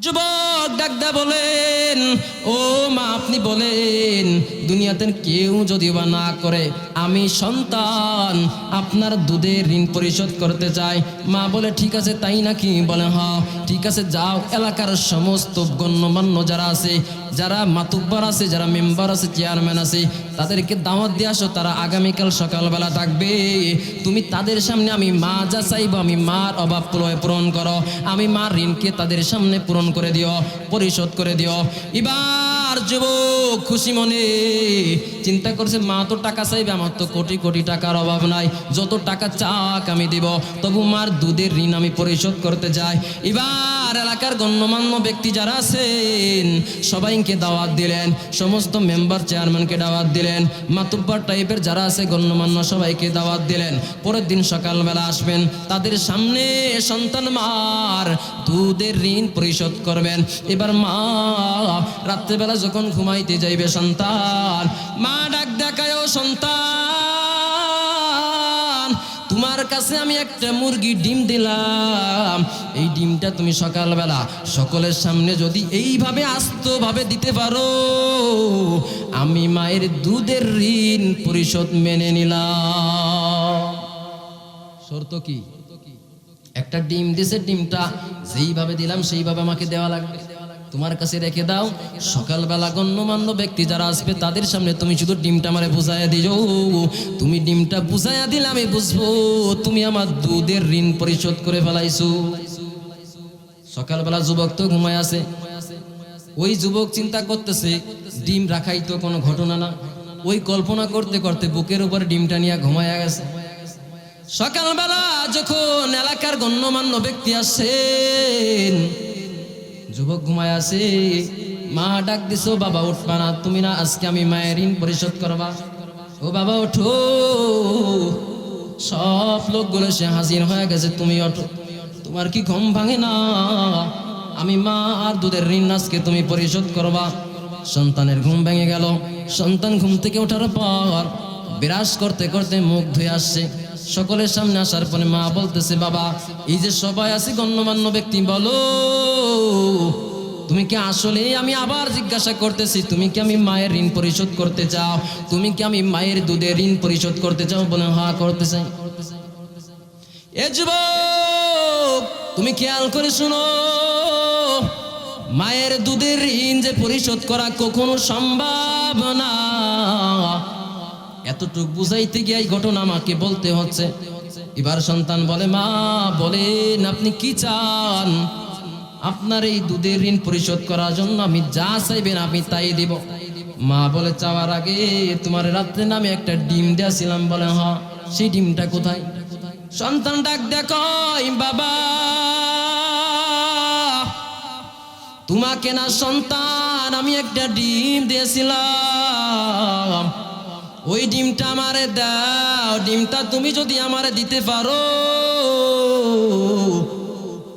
যুবক ডাকদা বলেন, ও মা আপনি বলেন দুনিয়াতে কেউ যদি বা না করে আমি সন্তান আপনার দুধের ঋণ পরিশোধ করতে চাই। মা বলে ঠিক আছে তাই নাকি? বলে হ্যাঁ ঠিক আছে, যাও এলাকার সমস্ত গণ্যমান্য যারা আছে, যারা মাতুব্বার আছে, যারা মেম্বার আছে, চেয়ারম্যান আছে, তাদেরকে দাওয়াত দিয়ে আসো, তারা আগামীকাল সকালবেলা থাকবে। তুমি তাদের সামনে আমি মা যা চাইবো, আমি মার অভাব পূরণ করো, আমি মার ঋণকে তাদের সামনে পূরণ করে দিও, পরিশোধ করে দিও। এবার যুবক খুশি মনে চিন্তা করছে, মা তো টাকা চাইবে, আমার তো কোটি কোটি টাকার অভাব নাই, যত টাকা চাক আমি দিব, তবু মার দুধের ঋণ আমি পরিশোধ করতে চাই। এবার এলাকার গণ্যমান্য ব্যক্তি যারা আছেন সবাইকে দাওয়াত দিলেন, সমস্ত মেম্বার চেয়ারম্যানকে দাওয়াত দিলেন, মাতুব্বার টাইপের যারা আছে গণ্যমান্য সবাইকে দাওয়াত দিলেন। পরের দিন সকালবেলা আসবেন, তাদের সামনে সন্তান মার দুধের ঋণ পরিশোধ করবেন। এবার মা রাত্রেবেলা যখন ঘুমাইতে যাইবে, সন্তান মা ডাক দেখায়, ও সন্তান তোমার কাছে আমি একটা মুরগি ডিম দিলাম, এই ডিমটা তুমি সকালবেলা সকলের সামনে যদি এইভাবে আস্তভাবে দিতে পারো, আমি মায়ের দুধের ঋণ পরিশোধ মেনে নিলাম। শর্ত কি? একটা ডিম দিছে, ডিমটা যেইভাবে দিলাম সেইভাবে আমাকে দেওয়া লাগবে, তোমার কাছে রেখে দাও। সকালবেলা গণ্যমান্য ব্যক্তি যারা আসবে তাদের সামনে তুমি শুধু ডিমটা আমারে বুঝাইয়া দিও, তুমি ডিমটা বুঝাইয়া দিলে আমি বুঝবো তুমি আমার দুধের ঋণ পরিশোধ করে ফেলাইছো। সকালবেলা যুবক তো ঘুমায় আছে, ওই যুবক চিন্তা করতেছে ডিম রাখাই তো কোনো ঘটনা না, ওই কল্পনা করতে করতে বুকের উপর ডিমটা নিয়ে ঘুমায়া গেছে। সকালবেলা যখন এলাকার গণ্যমান্য ব্যক্তি আসেন, যুবক ঘুমায় আছে, মা ডাক দিছো, বাবা উঠবা না, তুমি না আজকে আমি মায়ের ঋণ পরিশোধ করবা, ও বাবা ওঠো। সব লোকগুলো সে হাজির হয়ে গেছে, তুমি ওঠো, তোমার কি ঘুম ভাঙে না? আমি মা আর দুধের ঋণ আজকে তুমি পরিশোধ করবা। সন্তানের ঘুম ভেঙে গেল। সন্তান ঘুম থেকে ওঠার পর বিরাজ করতে করতে মুখ ধুয়ে আসছে। সকলের সামনে আসার পরে মা বলতেছে, বাবা এই যে সবাই আছে গণ্যমান্য ব্যক্তি, বলো তুমি কি আসলে, আমি আবার জিজ্ঞাসা করতেছি, তুমি কি আমি মায়ের ঋণ পরিশোধ করতে চাও? তুমি কি আমি মায়ের দুধের ঋণ পরিশোধ করতে চাও? বলে হ্যাঁ করতে চাই। এ যুবক তুমি খেয়াল করে শুনো, মায়ের দুধের ঋণ যে পরিশোধ করা কখনো সম্ভব না, এতটুকু বুঝাইতে গিয়ে এই ঘটনা আমাকে বলতে হচ্ছে। এবার সন্তান বলে, মা বলেন আপনি কি চান? আপনার এই দুধের ঋণ পরিশোধ করার জন্য আমি যা চাইবেন আমি তাই দিব। মা বলে, চাওয়ার আগে তোমার রাত্রে নামে একটা ডিম দিয়েছিলাম। বলে হ্যাঁ, সেই ডিমটা কোথায়? সন্তান ডাক দেখো, বাবা তোমাকে না সন্তান আমি একটা ডিম দিয়েছিলাম, ওই ডিমটা আমারে দাও। ডিমটা তুমি যদি আমারে দিতে পারো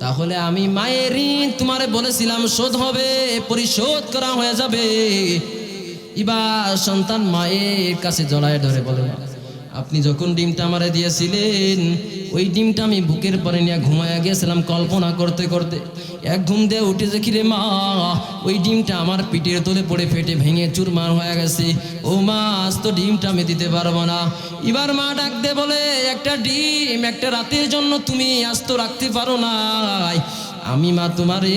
তাহলে আমি মায়ের ঋণ তোমারে বলেছিলাম শোধ হবে, পরিশোধ করা হয়ে যাবে। এবার সন্তান মায়ের কাছে জড়ায় ধরে বলে, আপনি যখন ডিমটা আমারে দিয়েছিলেন ওই ডিমটা আমি বুকের পরে নিয়ে ঘুমায়া গিয়েছিলাম কল্পনা করতে করতে, এক ঘুম দিয়ে উঠে দেখি রে মা ওই ডিমটা আমার পিঠের তলে পড়ে ফেটে ভেঙে চুরমার হয়ে গেছে। ও মা আজ তো ডিমটা আমি দিতে পারবো না। এবার মা ডাক দে বলে, একটা ডিম একটা রাতের জন্য তুমি আজ তো রাখতে পারো না, আমি মা তোমারে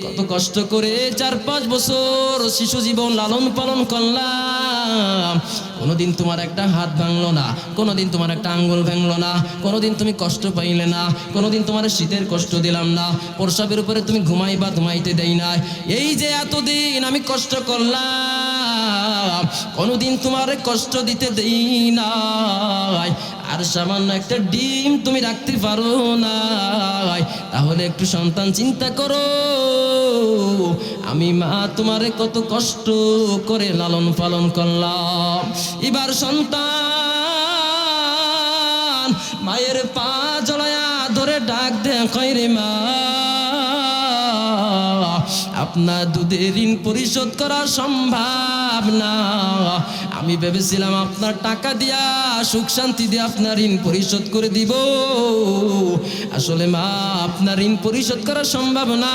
কত কষ্ট করে 4-5 বছর শিশু জীবন লালন পালন করলাম, কোনোদিন তোমার একটা হাত ভাঙলো না, কোনোদিন তোমার একটা আঙ্গুল ভাঙলো না, কোনোদিন তুমি কষ্ট পাইলে না, কোনোদিন তোমার শীতের কষ্ট দিলাম না, প্রসাবের উপরে তুমি ঘুমাইবা ঘুমাইতে দেই না, এই যে এতদিন আমি কষ্ট করলাম কোনোদিন তোমার কষ্ট দিতে দেই নাই, আর সামান্য একটা ডিম তুমি রাখতে পারো না, তাহলে একটু সন্তান চিন্তা করো আমি মা তোমারে কত কষ্ট করে লালন পালন করলাম। এবার সন্তান মায়ের পা জড়ায়া ধরে ডাক দে, কই রে মা আপনার দুধের ঋণ পরিশোধ করা সম্ভব না। আমি ভেবেছিলাম আপনার টাকা দিয়া সুখ শান্তি দিয়ে আপনার ঋণ পরিশোধ করে দিব। আসলে মা আপনার ঋণ পরিশোধ করা সম্ভব না।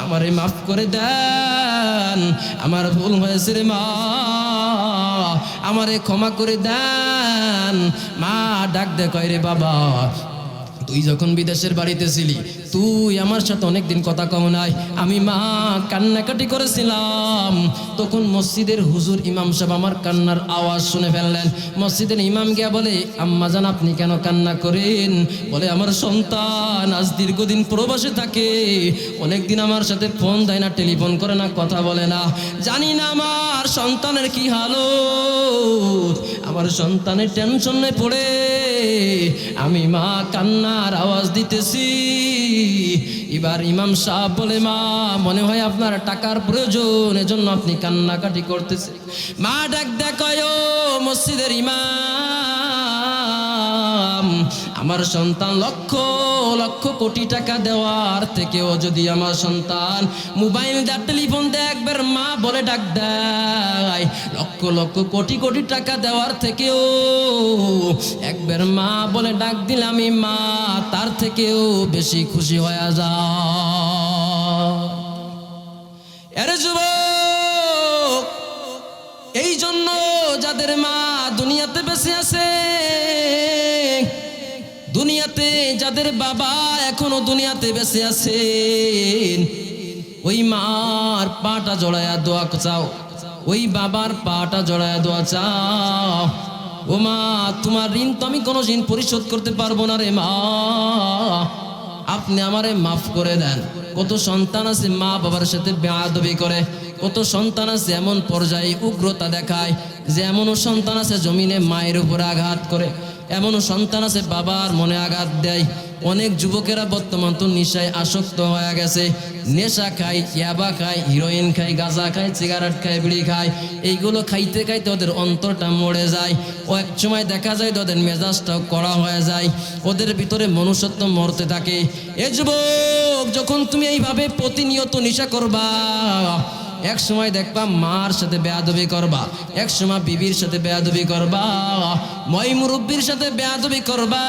আমারে মাফ করে দেন, আমার ভুল হয়েছে রে মা, আমারে ক্ষমা করে দেন। মা ডাক দে কয়, রে বাবা, তুই যখন বিদেশের বাড়িতে ছিলি তুই আমার সাথে অনেকদিন কথা কম নাই। আমি মা কান্নাকাটি করেছিলাম, তখন মসজিদের হুজুর ইমাম সাহেব আমার কান্নার আওয়াজ শুনে ফেললেন। মসজিদের ইমাম গিয়া বলে, আম্মা জান আপনি কেন কান্না করেন? বলে, আমার সন্তান আজ দীর্ঘদিন প্রবাসে থাকে, অনেকদিন আমার সাথে ফোন দেয় না, টেলিফোন করে না, কথা বলে না। জানি না আমার সন্তানের কি হালত, আমার সন্তানের টেনশনে পড়ে আমি মা কান্নার আওয়াজ দিতেছি। এবার ইমাম সাহেব বলে, মা মনে হয় আপনার টাকার প্রয়োজন, এজন্য আপনি কান্নাকাটি করতেছে। মা ডাক দেখায়, মসজিদের ইমাম, আমার সন্তান লক্ষ লক্ষ কোটি টাকা দেওয়ার থেকেও যদি আমার সন্তান মোবাইল দেয়, টেলিফোন দেয়, একবার মা বলে ডাক দেয়, লক্ষ লক্ষ কোটি কোটি টাকা দেওয়ার থেকেও একবার মা বলে ডাক দিলে আমি মা তার থেকেও বেশি খুশি হয়ে যায়। আরে যুবক, এই জন্য যাদের মা দুনিয়াতে বেঁচে আছে, দুনিয়াতে যাদের বাবা এখনো দুনিয়াতে বেঁচে আছেন, ওই মার পাটা জড়ায়া দোয়া চাও, ওই বাবার পাটা জড়ায়া দোয়া চাও। ও মা, তোমার ঋণ তো আমি কোনো ঋণ পরিশোধ করতে পারবো না রে মা, আপনি আমারে মাফ করে দেন। কত সন্তান আছে মা বাবার সাথে বেয়াদবি করে, কত সন্তান আছে এমন পর্যায়ে উগ্রতা দেখায়, যে এমনও সন্তান আছে জমিনে মায়ের উপরে আঘাত করে, এমনও সন্তান আছে বাবার মনে আঘাত দেয়। অনেক যুবকেরা বর্তমান তো নেশায় আসক্ত হয়ে গেছে, নেশা খায়, ইয়াবা খায়, হিরোইন খায়, গাঁজা খায়, সিগারেট খায়, বিড়ি খায়। এইগুলো খাইতে খাইতে ওদের অন্তরটা মরে যায়, ও এক সময় দেখা যায় ওদের মেজাজটাও কড়া হয়ে যায়, ওদের ভিতরে মনুষ্যত্ব মরতে থাকে। এ যুবক, যখন তুমি এইভাবে প্রতিনিয়ত নেশা করবা, এক সময় দেখবা মার সাথে বেয়াদবি করবা, এক সময় বিবির সাথে বেয়াদবি করবা, মই মুরব্বির সাথে বেয়াদবি করবা,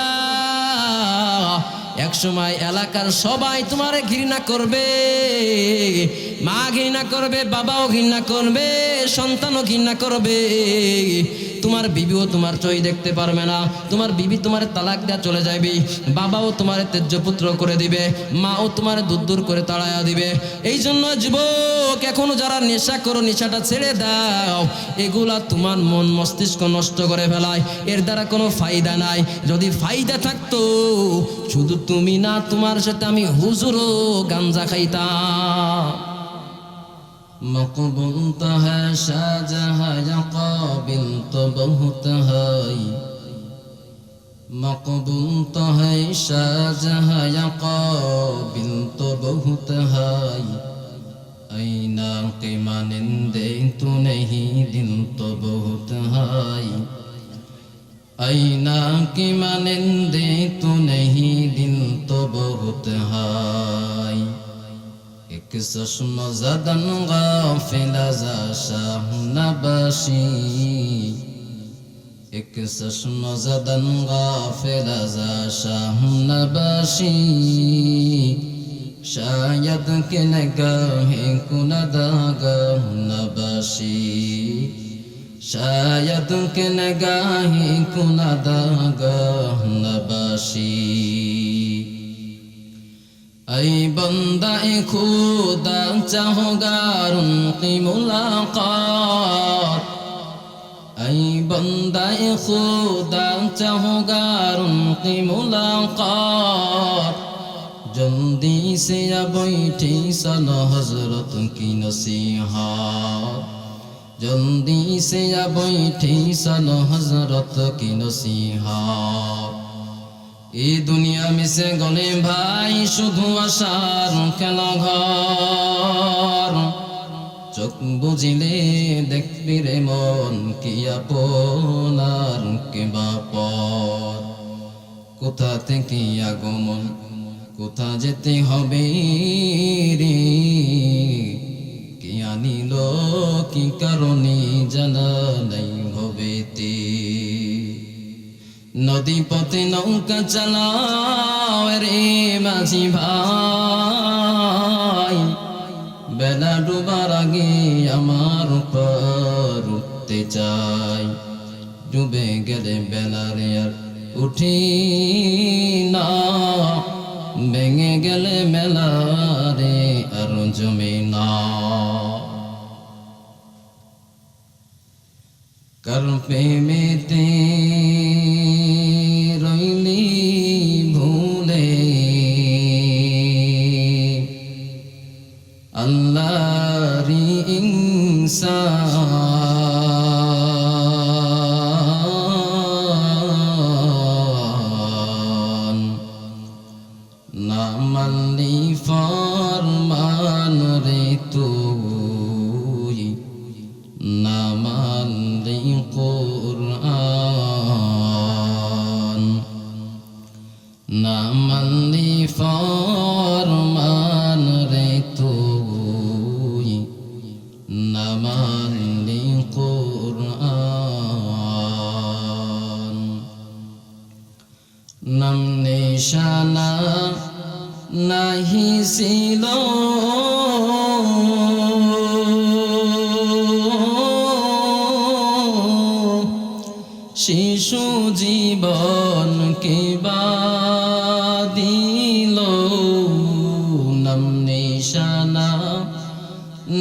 এক সময় এলাকার সবাই তোমারে ঘৃণা করবে, মা ঘৃণা করবে, বাবাও ঘৃণা করবে, সন্তানও ঘৃণা করবে। তোমার বিবিও তোমার চই দেখতে পারবে না, তোমার বিবি তোমার তালাক দেয়া চলে যাবে, বাবাও তোমার তেজ্যপুত্র করে দিবে, মাও তোমার দূর দূর করে তাড়াইয়া দিবে। এই জন্য যুবক, এখনো যারা নেশা করো, নেশাটা ছেড়ে দাও। এগুলা তোমার মন মস্তিষ্ক নষ্ট করে ফেলায়, এর দ্বারা কোনো ফায়দা নাই। যদি ফায়দা থাকতো, শুধু তুমি না, তোমার সাথে আমি হুজুরও গাঞ্জা খাইতাম। मकबूल तो है शाहजहां या काबिल तो बहुत है, मकबूल तो है शाहजहां या काबिल तो बहुत है, ऐना के मानिंदे तो नहीं दिल तो बहुत है, ऐना के मानिंदे तो नहीं दिल तो बहुत है। एक चश्म ज़दन गाफिल ज़ा शाह नबाशी, एक चश्म ज़दन गाफिल ज़ा शाह नबाशी, शायद के नगाहे कुनदागाह नबाशी, शायद के नगाहे कुनदागाह नबाशी। ऐ बंदा खुदा चाहोगार उनकी मुलाकात, ऐ बंदा खुदा चाहोगार उनकी मुलाकात, जल्दी से या बैठी सनो हजरत की नसीहत, जल्दी से या बैठी सनो हजरत की नसीहत। এই দুনিয়া মিশে গলে ভাই শুধু আশার খেলা ঘর, চোখ বুঝিলে দেখবি রে মন কি আপনার কে বাপর, কোথা থেকে আগমন কোথা যেতে হবে রে পথে নৌকা চালাও রে মাঝি ভাই, বেলা ডুবার আগে আমার উপর উঠতে চাই। ডুবে গেলে বেলারে আর উঠি না, ভেঙে গেলে মেলারে আর জমে না। কার প্রেমেতে রইলি ভুলে, আল্লাহরি ইনসান, না মানলি ফরমান রে তুই, না মানলি কুরআন, না মানলি ফরমান রে তুই, না মানলি কুরআন। নাম নিশানা নাহি ছিল শিশু জীবন কে দিল, নাম নিশানা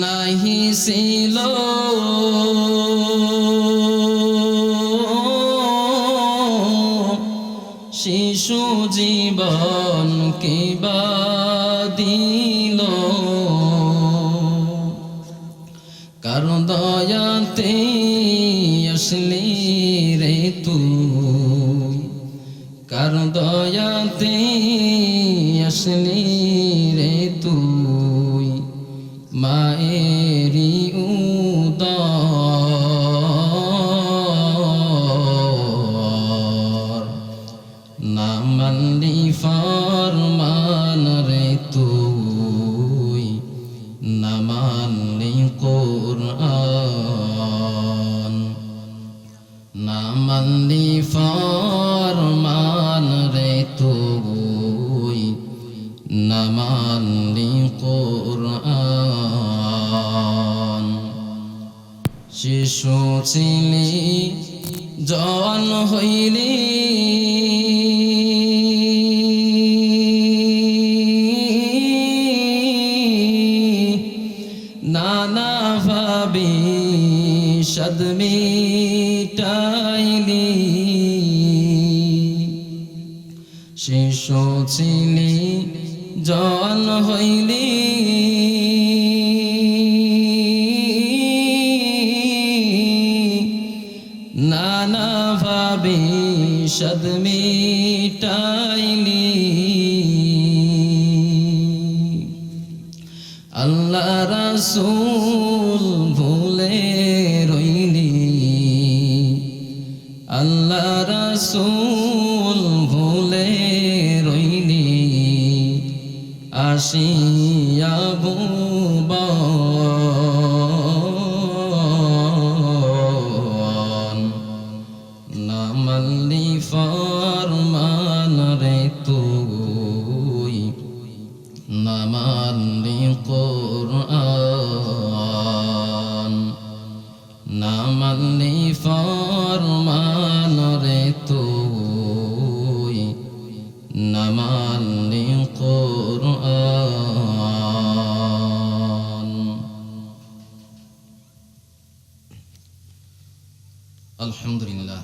নাহি ছিল শিশু জীবন কে দিল, কারণ দয়াতে আসলি রে তুই, কারণ দয়াতে আসলি রে তুই, মায়েরি উদর, না মানলি ফরমান রে তুই, না মানলি কুরআন, না মানলি ফরমান রে তুই, না মানলি কুরআন। শিশু ছিলি জওয়ান হইলি, নানা ভাবে সাদ মিটাইলি, শিশু ছিলি জওয়ান হইলি, নানা ভাবে সাদ মিটাইলি, আল্লাহ রাসূল ভুলে রইলি, আল্লাহ রাসূল ভুলে রইলি, আসিয়া ভুবন, না মানলি ফরমান রে তুই, না মানলি কুরআন, না মানলি ফরমান রে তুই, না মানলি কুরআন। আলহামদুলিল্লাহ।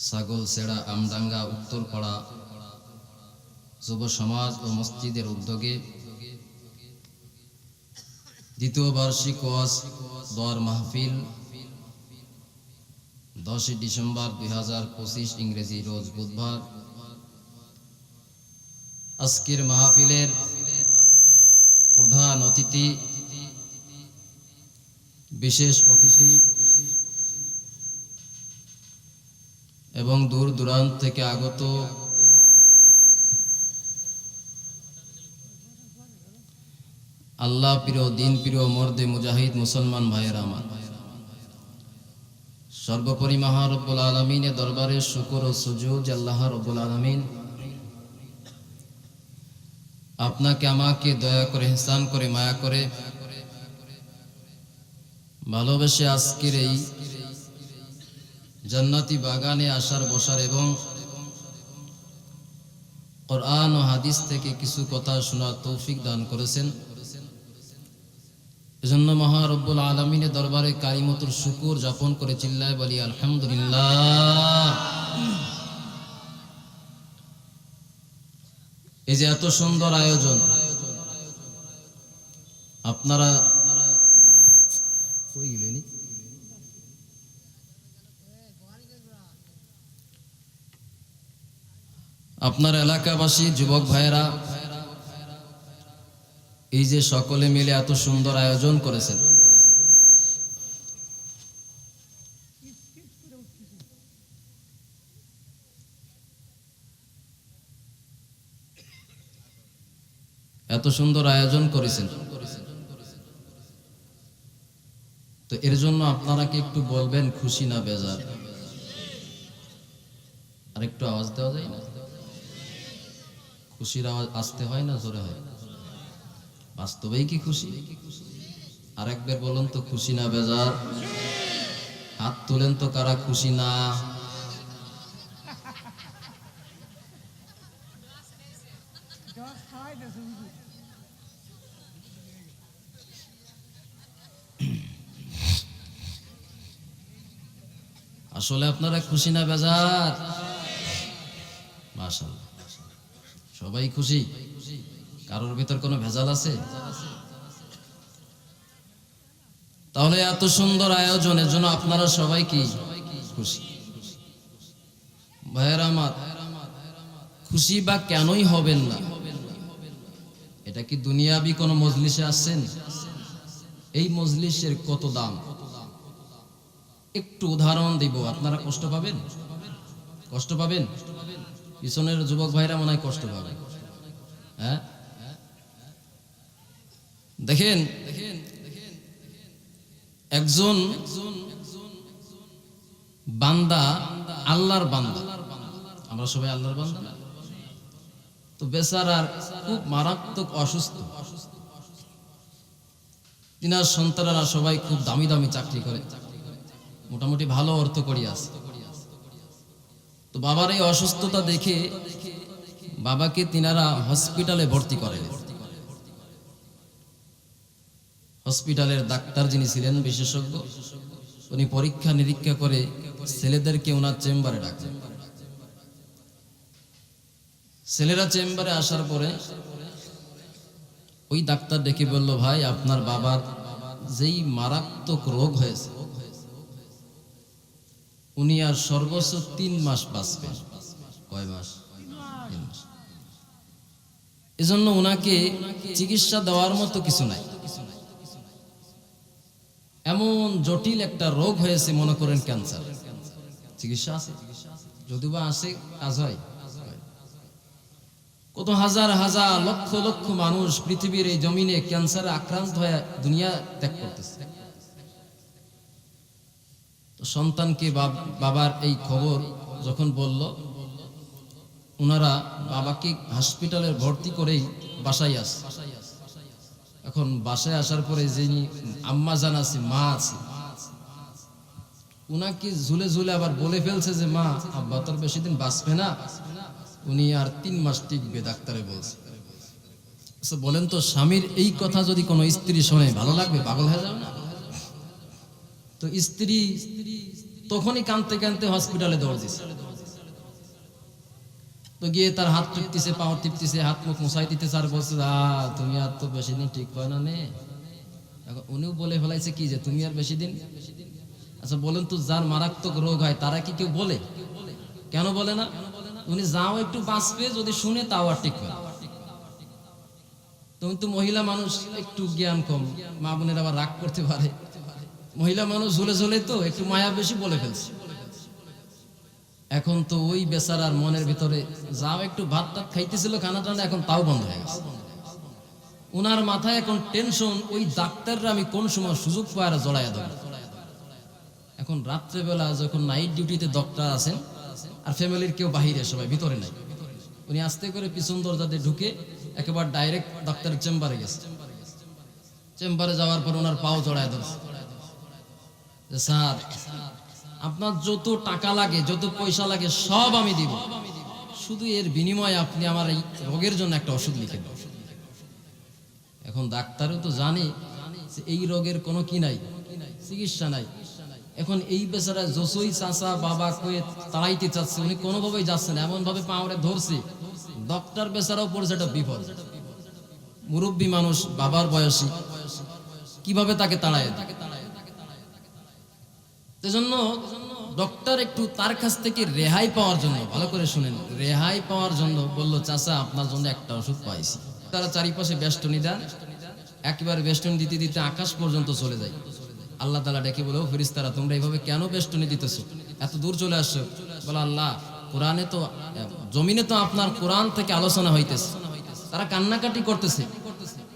ছাগলছেড়া আমডাঙ্গা উত্তরপাড়া যুব সমাজ ও মসজিদের উদ্যোগে দ্বিতীয় বার্ষিক ওয়াজ দোয়ার মাহফিল 10 ডিসেম্বর 2025 ইংরেজি রোজ বুধবার। আজকের মাহফিলের প্রধান অতিথি, বিশেষ অতিথি এবং দূর দূরান্ত থেকে আগত আল্লাহ প্রিয়, দিন প্রিয়, মর্দে মুজাহিদ মুসলমান ভাইয়েরা আমার, সর্বোপরি মহা রব্বুল আলামিনের দরবারে শুকর ও সুজুদ যে আল্লাহ রব্বুল আলামিন আপনাকে আমাকে দয়া করে ইহসান করে মায়া করে ভালোবেসে আজকের এই জান্নাতি বাগানে আসার বসার এবং কোরআন ও হাদিস থেকে কিছু কথা শোনার তৌফিক দান করেছেন। এজন্য মহা রব্বুল আলামিনের দরবারে কারিমতুল শুকুর যাপন করে চিল্লায় বলি আলহামদুলিল্লাহ। এই যে এত সুন্দর আয়োজন, আপনারা কই গেলেন? আপনার এলাকাবাসী যুবক ভাইয়েরা এই যে সকলে মিলে এত সুন্দর আয়োজন করেছেন, এত সুন্দর আয়োজন করেছেন, তো এর জন্য আপনারা কি একটু বলবেন খুশি না বেজার? আর একটু আওয়াজ দেওয়া যায় না? খুশির আওয়াজ আসতে হয় না জোরে হয়? বাস্তবেই কি খুশি? আরেকবার বলুন তো, খুশি না বেজার? হাত তুলেন তো কারা খুশি না। আসলে আপনারা খুশি না বেজার? মাশাআল্লাহ, সবাই খুশি। কারোর ভিতর কোনো ভেজাল আছে? তাহলে এত সুন্দর আয়োজনের জন্য আপনারা সবাই কি খুশি? ভাইয়েরা আমার, খুশি বা কেনই হবেন না? এটা কি দুনিয়াবি কোনো মজলিসে আসছেন? এই মজলিসের কত দাম একটু উদাহরণ দিব, আপনারা কষ্ট পাবেন? কষ্ট পাবেন? পিছনের যুবক ভাইরা মনে হয় কষ্ট পাবে। হ্যাঁ, দেখেন একজন বান্দা, আল্লাহর বান্দা, আমরা সবাই আল্লাহর বান্দা না? তো বেচারার খুব মারাত্মক অসুস্থ, তিনার সন্তানেরা সবাই খুব দামি দামি চাকরি করে, মোটামুটি ভালো অর্থ করি আছে। তো বাবার এই অসুস্থতা দেখে বাবাকে তিনারা হসপিটালে ভর্তি করে। হসপিটালের ডাক্তার যিনি ছিলেন বিশেষজ্ঞ, উনি পরীক্ষা নিরীক্ষা করে ছেলেদেরকে ওনার চেম্বারে ডাকেন। ছেলেরা চেম্বারে আসার পরে ওই ডাক্তার ডেকে বলল, ভাই আপনার বাবার যেই মারাত্মক রোগ হয়েছে, উনি আর সর্বোচ্চ 3 মাস বাঁচবেন। কয় মাস? 3 মাস। এজন্য ওনাকে চিকিৎসা দেওয়ার মতো কিছু নাই। এমন জটিল একটা রোগ হয়েছে, মনে করেন ক্যান্সার। চিকিৎসা আছে, যদিও বা আছে, কাজ হয়। কত হাজার হাজার লক্ষ লক্ষ মানুষ পৃথিবীর এই জমিনে ক্যান্সারে আক্রান্ত হয়ে দুনিয়া ত্যাগ করতেছে। তো সন্তানকে বাবার এই খবর যখন বলল, ওনারা বাবাকে হসপিটালে ভর্তি করেই বাসায় আসে। এখন বাসায় আসার পরে যিনি আম্মা জান আছে, মা আছে, উনাকে ঝুলে ঝুলে আবার বলে ফেলছে যে মা, আব্বা তোর বেশি দিন বাঁচবে না, উনি আর 3 মাস টিকবে, ডাক্তারে বলছে। আচ্ছা বলেন তো, স্বামীর এই কথা যদি কোনো স্ত্রী শোনে ভালো লাগবে? পাগল হয়ে যাবে না? তো স্ত্রী তখনই কাঁদতে কাঁদতে হসপিটালে দৌড় দিছে। তো গিয়ে তার হাত টিপতেছে, পাও টিপতেছে, হাত মুখ মুছাই দিতেছে, আর বলছে তুমি আর তো বেশি দিন ঠিক হয় না নে। এখন উনিও বলে ফেলাইছে কি যে তুমি আর বেশি দিন। আচ্ছা বলেন তো, যার মারাত্মক রোগ হয় তারা কি কেউ বলে? কেন বলে না? উনি যাও একটু বাঁচবে যদি শুনে, তাও আর ঠিক হয়। তুমি তো মহিলা মানুষ, একটু জ্ঞান কম, মা বোনের আবার রাগ করতে পারে। মহিলা মানুষ ঝুলে ঝুলে তো একটু মায়া বেশি বলে ফেলছে। এখন তো ওই বেচারার মনের ভিতরে যাও একটু ভাত টাত খাইতেছিল, খানা টানা, এখন তাও বন্ধ হয়ে গেছে। উনার মাথায় এখন টেনশন, ওই ডাক্তাররা আমি কোন সময় সুযোগ পায় জড়াইয়া দেব। এখন রাত্রেবেলা যখন নাইট ডিউটিতে ডক্টর আছেন আর ফ্যামিলির কেউ বাহিরে, সবাই ভিতরে নাই, উনি আস্তে করে পিছন দরজা দিয়ে ঢুকে একেবারে ডাইরেক্ট ডাক্তারের চেম্বারে গেছে। চেম্বারে যাওয়ার পর ওনার পাও জড়ায় ধরছে যে স্যার আপনার যত টাকা লাগে, যত পয়সা লাগে সব আমি দিব, শুধু এর বিনিময়ে আপনি আমার এই রোগের জন্য একটা ওষুধ লিখে দেন। এখন ডাক্তারও তো জানে যে এই রোগের কোনো কি নাই, চিকিৎসা নাই। এখন এই বেচারা যশোই চাচা বাবা কয়ে তাড়াইতে চাচ্ছে, উনি কোনোভাবেই যাচ্ছে না, এমন ভাবে পাওয়ারে ধরছে, ডক্টর বেচারাও পড়েছে একটা বিপদ। মুরব্বী মানুষ, বাবার বয়সী, কিভাবে তাকে তাড়ায়? এজন্য ডক্টর একটু তার কাছ থেকে রেহাই পাওয়ার জন্য, ভালো করে শুনেন, রেহাই পাওয়ার জন্য বলল চাচা আপনার জন্য একটা ওষুধ পাইছি। তারা চারিপাশে বেষ্টনী দেন, একেবারে বেষ্টনী দিতে দিতে আকাশ পর্যন্ত চলে যায়। আল্লাহ তাআলা ডেকে বলে, ও ফেরেশতারা তোমরা এইভাবে কেন বেষ্টনী দিতেছো, এত দূর চলে আসছো? বলে আল্লাহ কোরআনে তো, জমিনে তো আপনার কোরআন থেকে আলোচনা হইতেছে। তারা কান্নাকাটি করতেছে,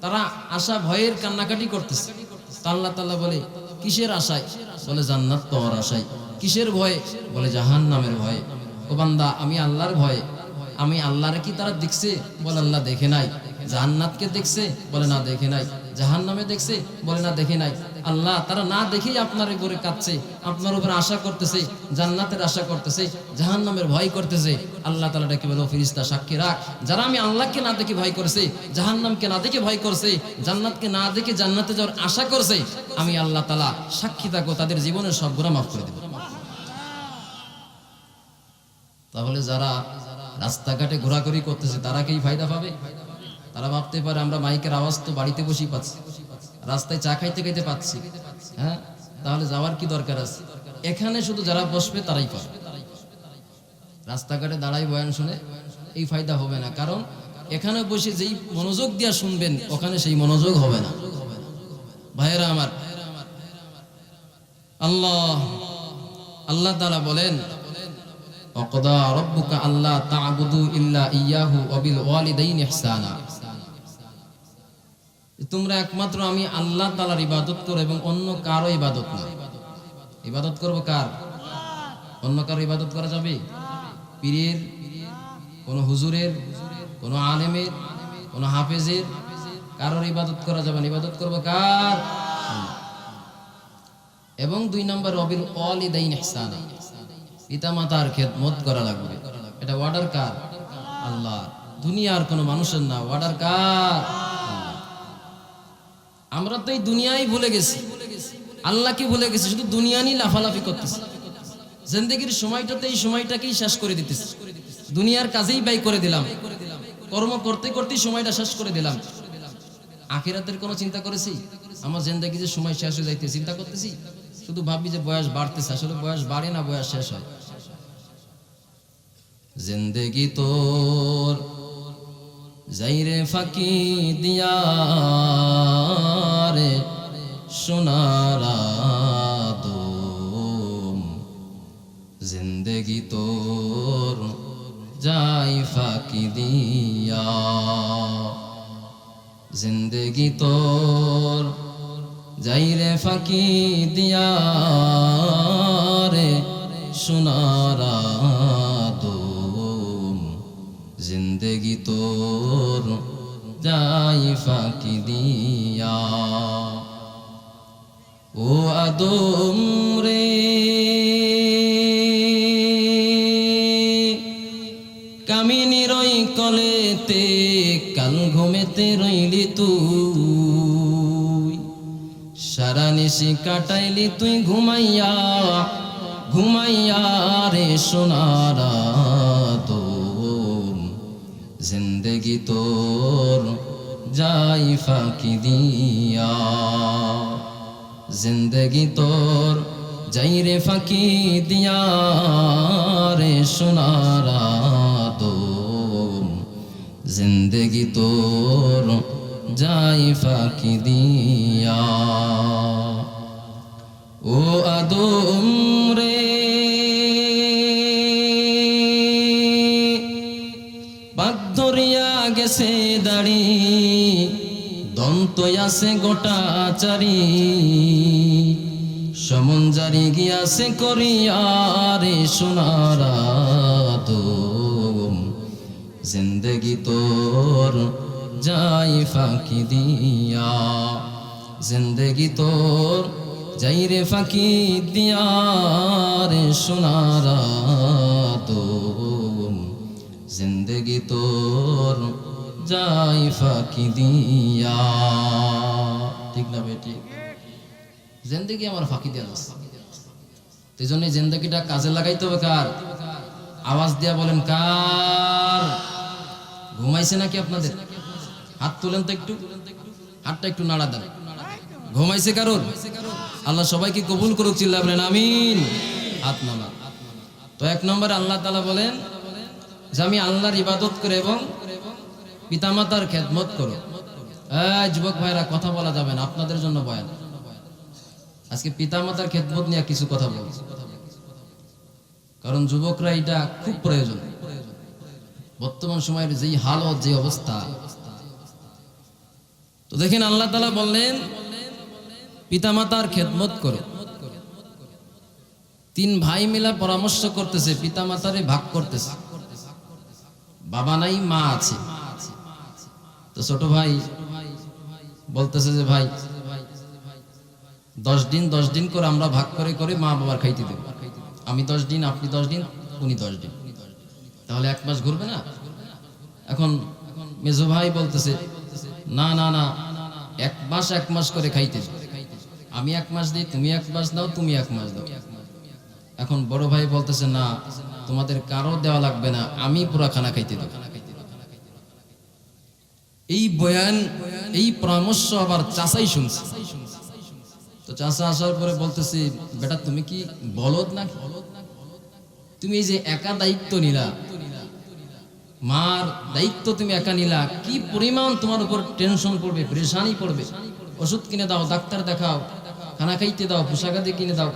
তারা আশা ভয়ের কান্নাকাটি করতেছে। আল্লাহ তাআলা বলে কিসের আশায়? বলে জান্নাত পাওয়ার আশায়। কিসের ভয়ে? বলে জাহান্নামের ভয়ে। ও বান্দা আমি আল্লাহর ভয়ে। আমি আল্লাহরে কি তারা দেখছে? বলে আল্লাহ দেখে নাই। জান্নাতকে দেখছে? বলে না দেখে নাই। জাহান্নামে দেখছে? বলে না দেখে নাই। আল্লাহ তারা না দেখেই আপনার উপরে কাঁদছে, আপনার উপরে আশা করতেছে, জান্নাতের আশা করতেছে, জাহান্নামের ভয় করতেছে। আল্লাহ তাআলা ডেকে বলে, ফেরেশতা সাক্ষী রাখ, যারা আমি আল্লাহকে না দেখে ভয় করছে, জাহান্নামকে না দেখে ভয় করছে, জান্নাতকে না দেখে জান্নাতে যাওয়ার আশা করছে, আমি আল্লাহ তাআলা সাক্ষী থাকো, তাদের জীবনের সব গুনাহ মাফ করে দেব। তাহলে যারা রাস্তাঘাটে ঘোরাঘুরি করতেছে তারা কি ফায়দা পাবে? তারা ভাবতে পারে আমরা মাইকের আওয়াজ তো বাড়িতে বসেই পাচ্ছি, রাস্তায় চা খাইতে খাইতে পাচ্ছি, হ্যাঁ তাহলে যাওয়ার কি দরকার আছে? এখানে শুধু যারা বসবে তারাই পাবে। রাস্তাঘাটে দাঁড়াই বয়ান শুনে এই ফায়দা হবে না, কারণ এখানে বসে যেই মনোযোগ দিয়া শুনবেন ওখানে সেই মনোযোগ হবে না। ভাইয়েরা আমার, আল্লাহ তাআলা বলেন, ওয়াকদা রাব্বুকা আল্লা তা'বুদু ইল্লা ইয়াহু ওয়া বিল ওয়ালিদাইনি ইহসানা। তোমরা একমাত্র আমি আল্লাহ তাআলার ইবাদত করো এবং অন্য কারো ইবাদত না। ইবাদত করব কার? অন্য কারো ইবাদত করা যাবে? পীরের, কোন হুজুরের, কোন আলেমের, কোন হাফেজের, কারোর ইবাদত করা যাবে না। ইবাদত করব কার? এবং 2 নম্বর ওয়াবিল ওয়ালিদাইনি ইহসানা, পিতা মাতার খেদমত করা লাগবে। এটা অর্ডার কার? আল্লাহ, দুনিয়ার কোনো মানুষের না। অর্ডার কার? আমরা তো এই দুনিয়াই ভুলে গেছি, আল্লাহকে ভুলে গেছি, শুধু দুনিয়া নিয়ে লাফালাফি করতেছি। জিন্দেগির সময়টাতে এই সময়টাকেই শেষ করে দিতেছি, দুনিয়ার কাজেই ব্যয় করে দিলাম, কর্ম করতে করতেই সময়টা শেষ করে দিলাম। আখিরাতের কোনো চিন্তা করেছি? আমার জিন্দেগি যে সময় শেষ হয়ে যাইতে চিন্তা করতেছি, শুধু ভাবি যে বয়স বাড়তেছে, আসলে বয়স বাড়ে না, বয়স শেষ হয়। জিন্দেগি তোর যাইরে ফাঁকি দিয়া রে সোনার আদম, জিন্দেগি তোর যাই ফাঁকি দিয়া, জিন্দেগি তোর যাইরে ফাঁকি দিয়া রে সোনার আদম, জিন্দেগি তোর যাই ফাঁকি দিয়া। ও আদম রে কামিনী রই কলেতে, কাল ঘুমেতে রইলি তুই, সারা নিশি কাটাইলি তুই ঘুমাইয়া ঘুমাইয়া রে সোনার আদম, জিন্দেগি তোর যাই ফাঁকি দিয়া, জিন্দেগি তোর যাই রে ফাঁকি দিয়া রে সোনার আদম, জিন্দেগি তোর যাই ফাঁকি দিয়া। ও আদম রে বাদ ধরিয়া গেছে দাড়ি, দন্ত আছে গোটা চারি, সমন জারি গিয়াছে করিয়ারে সোনারা তুম জিন্দগি তোর যাই ফাঁকি দিয়া, জিন্দগি তোর যাই রে ফাঁকি দিয়া রে সোনারা তুম জিন্দগি তোর যাই ফাঁকি দিয়া। ঠিক না বেটি? জিন্দগি আমার ফাঁকি দেওয়া যাচ্ছে, এই জন্য জিন্দগিটা কাজে লাগাইতে হবে। কার? আওয়াজ দিয়া বলেন কার? ঘুমাইছে নাকি আপনাদের? হাত তুলেন তো একটু, হাতটা একটু নাড়া দেন। ঘুমাইছে কারোর? আল্লাহ সবাইকে কবুল করুক, চিল্লা বলেন আমিন। হাত নামা। তো এক নম্বরে আল্লাহ তাআলা বলেন যে আমি আল্লাহর ইবাদত করে এবং পিতামাতার খেদমত করো। যুবক ভাইরা, কথা বলা যাবে না, আপনাদের জন্য বয়ান। আজকে পিতামাতার খেদমত নিয়ে কিছু কথা বলছি, কারণ যুবকরা এটা খুব প্রয়োজন। বর্তমান সময়ের যেই হালত, যে অবস্থা। তো দেখেন আল্লাহ তাআলা বললেন পিতামাতার খেদমত করো। তিন ভাই মিলা পরামর্শ করতেছে, পিতামাতারে ভাগ করতেছে। বাবা নাই, মা আছে। তো ছোট ভাই বলতেছে যে ভাই 10 দিন করে আমরা ভাগ করে করে মা বাবার খাইতে দেব। আমি 10 দিন, আপনি 10 দিন, উনি 10 দিন, তাহলে 1 মাস ঘুরবে না? এখন মেজো ভাই বলতেছে না না না, 1 মাস করে খাইতে, আমি 1 মাস দিই, তুমি 1 মাস দাও, তুমি 1 মাস দাও। এখন বড় ভাই বলতেছে না, তোমাদের কারো দেওয়া লাগবে না, আমি পুরা খানা খাইতে দেব। এই বয়ান, এই পরামর্শ আবার চাচাই শুনছে। তো চাচা আসার পরে বলতেছে, বেটা তুমি কি বলদ না? তুমি এই যে একা দায়িত্ব নিলা, মার দায়িত্ব তুমি একা নিলা, কি পরিমাণ তোমার উপর টেনশন পড়বে, পরেশানি পড়বে। ওষুধ কিনে দাও, ডাক্তার দেখাও, খানা খাইতে দাও, পোশাকাদি কিনে দাও,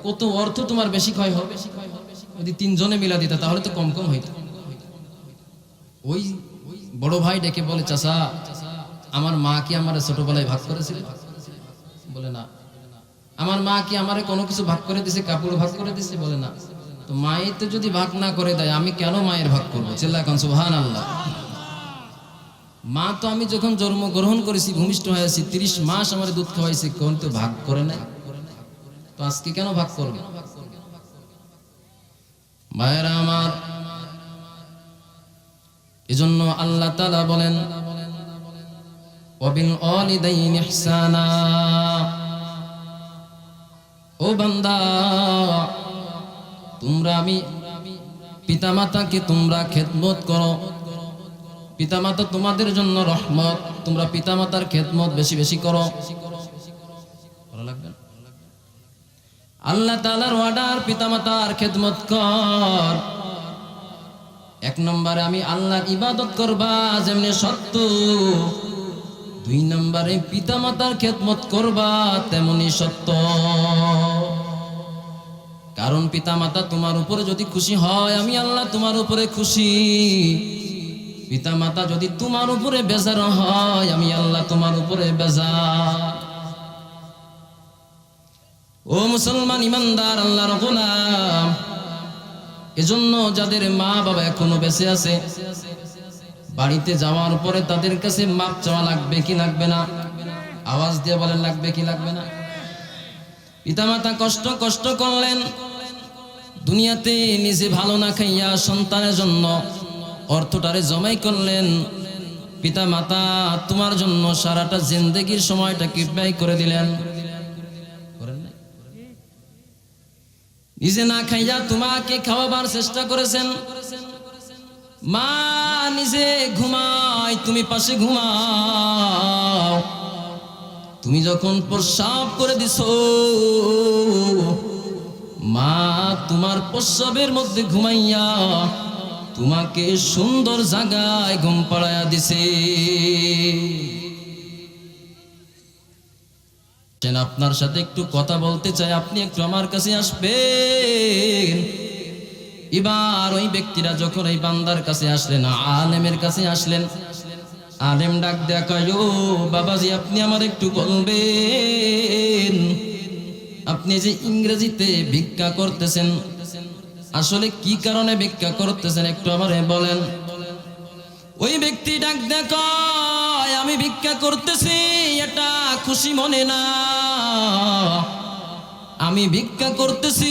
কত অর্থ তোমার বেশি ক্ষয় হবে। যদি 3 জনে মিলা দিতা তাহলে তো কম কম হইত। ওই বড় ভাই ডেকে বলে, চাচা আমার মা কি আমার ছোটবেলায় ভাগ করেছিল? বলে না। আমার মা কি আমারে কোনো কিছু ভাগ করে দিছে, কাপড় ভাগ করে দিছে? বলে না। তো মায়ের তো যদি ভাগ না করে দেয়, আমি কেন মায়ের ভাগ করবো? চিল্লা এখন সুবহানাল্লাহ। মা তো আমি যখন জন্মগ্রহণ করেছি, ভূমিষ্ঠ হয়েছি, 30 মাস আমার দুধ খাওয়াইছে, কোন তো ভাগ করে নাই, তো আজকে কেন ভাগ করবে? ভাইরা আমার, এজন্য আল্লাহ তাআলা বলেন ওয়াবিল ওয়ালিদাইনি ইহসানা। ও বান্দা, তোমরা আমি পিতামাতাকে তোমরা খেদমত করো। পিতামাতা তোমাদের জন্য রহমত, তোমরা পিতামাতার খেদমত বেশি বেশি করো। আল্লাহ তাআলার অর্ডার, পিতামাতার খেদমত কর। 1 নম্বরে আমি আল্লাহর ইবাদত করবা যেমনি সত্য, 2 নম্বরে পিতামাতার খেদমত করবা তেমনি সত্য। কারণ পিতামাতা তোমার উপরে যদি খুশি হয়, আমি আল্লাহ তোমার উপরে খুশি। পিতামাতা যদি তোমার উপরে বেজার হয়, আমি আল্লাহ তোমার উপরে বেজার। ও মুসলমান ইমানদার, আল্লাহর গোলাম, এজন্য যাদের মা বাবা এখনো বেঁচে আছে, বাড়িতে যাওয়ার পরে তাদের কাছে মাপ চাওয়া লাগবে কি লাগবে না? আওয়াজ দিয়ে বলেন লাগবে কি লাগবে না? পিতামাতা কষ্ট করলেন, দুনিয়াতে নিজে ভালো না খাইয়া সন্তানের জন্য অর্থটারে জমাই করলেন। পিতামাতা তোমার জন্য সারাটা জিন্দেগির সময়টাকে ব্যয় করে দিলেন। নিজে না খাইয়া তোমাকে খাওয়াবার চেষ্টা করেছেন। মা নিজে ঘুমায়, তুমি পাশে ঘুমাও। তুমি যখন প্রস্রাব করে দিছো, মা তোমার প্রস্রাবের মধ্যে ঘুমাইয়া তোমাকে সুন্দর জায়গায় ঘুম পাড়াইয়া দিছে। আপনার সাথে একটু কথা বলতে চাই, আপনি একটু আমার কাছে আসবেন। এবার ওই ব্যক্তিরা যখন এই বান্দার কাছে আসলেন, আলেমের কাছে আসলেন, আলেম ডাক দেখায়, ও বাবাজি আপনি আমার একটু বলবেন, আপনি যে ইংরেজিতে ভিক্ষা করতেছেন, আসলে কি কারণে ভিক্ষা করতেছেন একটু আমারে বলেন। ওই ব্যক্তি ডাক দেখায়, আমি ভিক্ষা করতেছি এটা খুশি মনে না, আমি ভিক্ষা করতেছি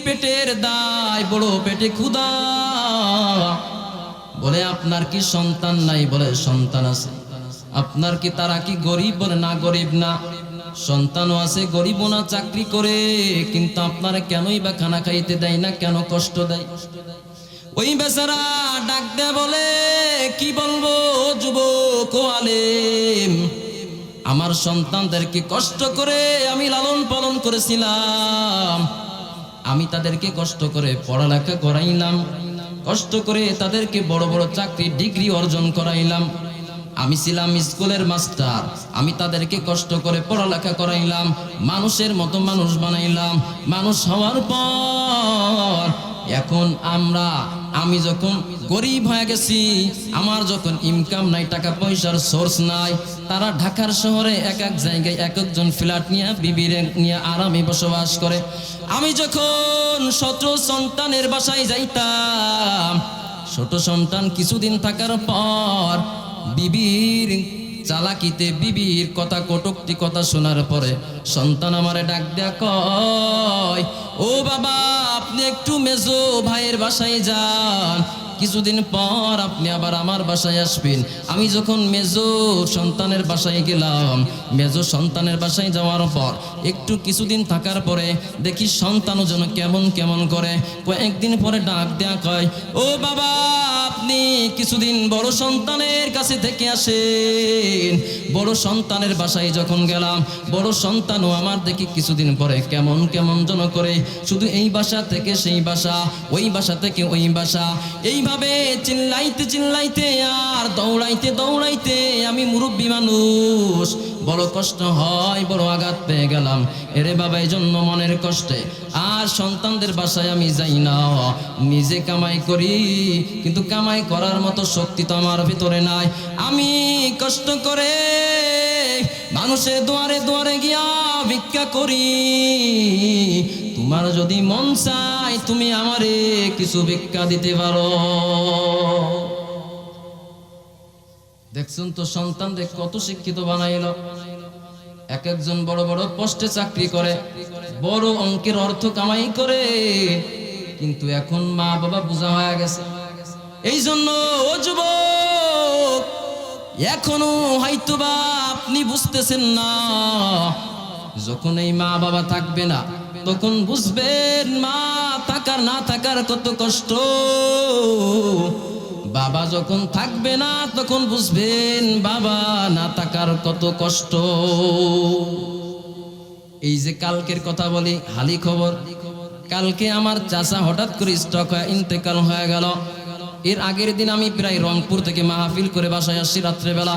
পেটের দায়, বড় পেটে ক্ষুধা। বলে আপনার কি সন্তান নাই? বলে সন্তান আছে। আপনার কি তারা কি গরিব? বলে না, গরিব না। সন্তানও আছে, গরিব না, চাকরি করে, কিন্তু আপনারা কেনই বা খানা খাইতে দেয় না, কেন কষ্ট দেয়? ওই বেচারা ডাক দেয়া বলে, কি বলবো যুবক ও আলেম, আমার সন্তানদেরকে কষ্ট করে আমি লালন পালন করেছিলাম, আমি তাদেরকে কষ্ট করে পড়ালেখা করাইলাম, কষ্ট করে তাদেরকে বড় বড় চাকরি ডিগ্রি অর্জন করাইলাম, আমি ছিলাম স্কুলের মাস্টার, আমি তাদেরকে কষ্ট করে পড়ালেখা করাইলাম, মানুষের মতো মানুষ বানাইলাম। মানুষ হওয়ার পর এখন আমি যখন গরিব হয়ে গেছি, আমার যখন ইনকাম নাই, টাকা পয়সার সোর্স নাই, তারা ঢাকার শহরে এক এক জায়গায় এক একজন ফ্ল্যাট নিয়ে বিবিরে নিয়ে আরামে বসবাস করে। আমি যখন 17 সন্তানের বাসায় যাইতাম, ছোট সন্তান কিছুদিন থাকার পর বিবির চালাকিতে, বিবির কথা কটুক্তি কথা শোনার পরে সন্তান আমারে ডাক দেয়া কয়, ও বাবা আপনি একটু মেজো ভাইয়ের বাসায় যান, কিছুদিন পর আপনি আবার আমার বাসায় আসবেন। আমি যখন মেজো সন্তানের বাসায় গেলাম, মেজো সন্তানের বাসায় যাওয়ার পর একটু কিছুদিন থাকার পরে দেখি সন্তানও যেন কেমন কেমন করে। কয়েকদিন পরে ডাক দেয়া কয়, ও বাবা আপনি কিছুদিন বড় সন্তানের কাছে থেকে আসেন। বড় সন্তানের বাসায় যখন গেলাম, বড় সন্তানও আমার দেখি কিছুদিন পরে কেমন কেমন যেন করে, শুধু এই বাসা থেকে সেই বাসা, ওই বাসা থেকে ওই বাসা, এইভাবে চিল্লাইতে চিল্লাইতে আর দৌড়াইতে দৌড়াইতে আমি মুরব্বী মানুষ, বড় কষ্ট হয়, বড় আঘাত পেয়ে গেলাম। এরে বাবা এই জন্য মনের কষ্টে আর সন্তানদের বাসায় আমি যাই না, নিজে কামাই করি, কিন্তু কামাই করার মতো শক্তি তো আমার ভিতরে নাই। আমি কষ্ট করে মানুষের দুয়ারে দুয়ারে গিয়া ভিক্ষা করি। তোমার যদি মন চায় তুমি আমারে কিছু ভিক্ষা দিতে পারো। দেখছেন তো সন্তানদের কত শিক্ষিত বানাইলো। এক একজন বড় বড় পোস্টে চাকরি করে, বড় অঙ্কের অর্থ কামাই করে, কিন্তু এখন মা বাবা বোঝা হয়ে গেছে। এই জন্য ও যুবক, এখনো হয়তোবা আপনি বুঝতেছেন না, যখন এই মা বাবা থাকবে না তখন বুঝবেন মা থাকার না থাকার কত কষ্ট। বাবা যখন থাকবে না তখন বুঝবেন বাবা না থাকার কত কষ্ট। এই যে কালকের কথা বলি, হালি খবর, কালকে আমার চাচা হঠাৎ করে স্ট্রোক হয়ে ইন্তেকাল হয়ে গেল। এর আগের দিন আমি প্রায় রংপুর থেকে মাহফিল করে বাসায় আসছি রাত্রেবেলা,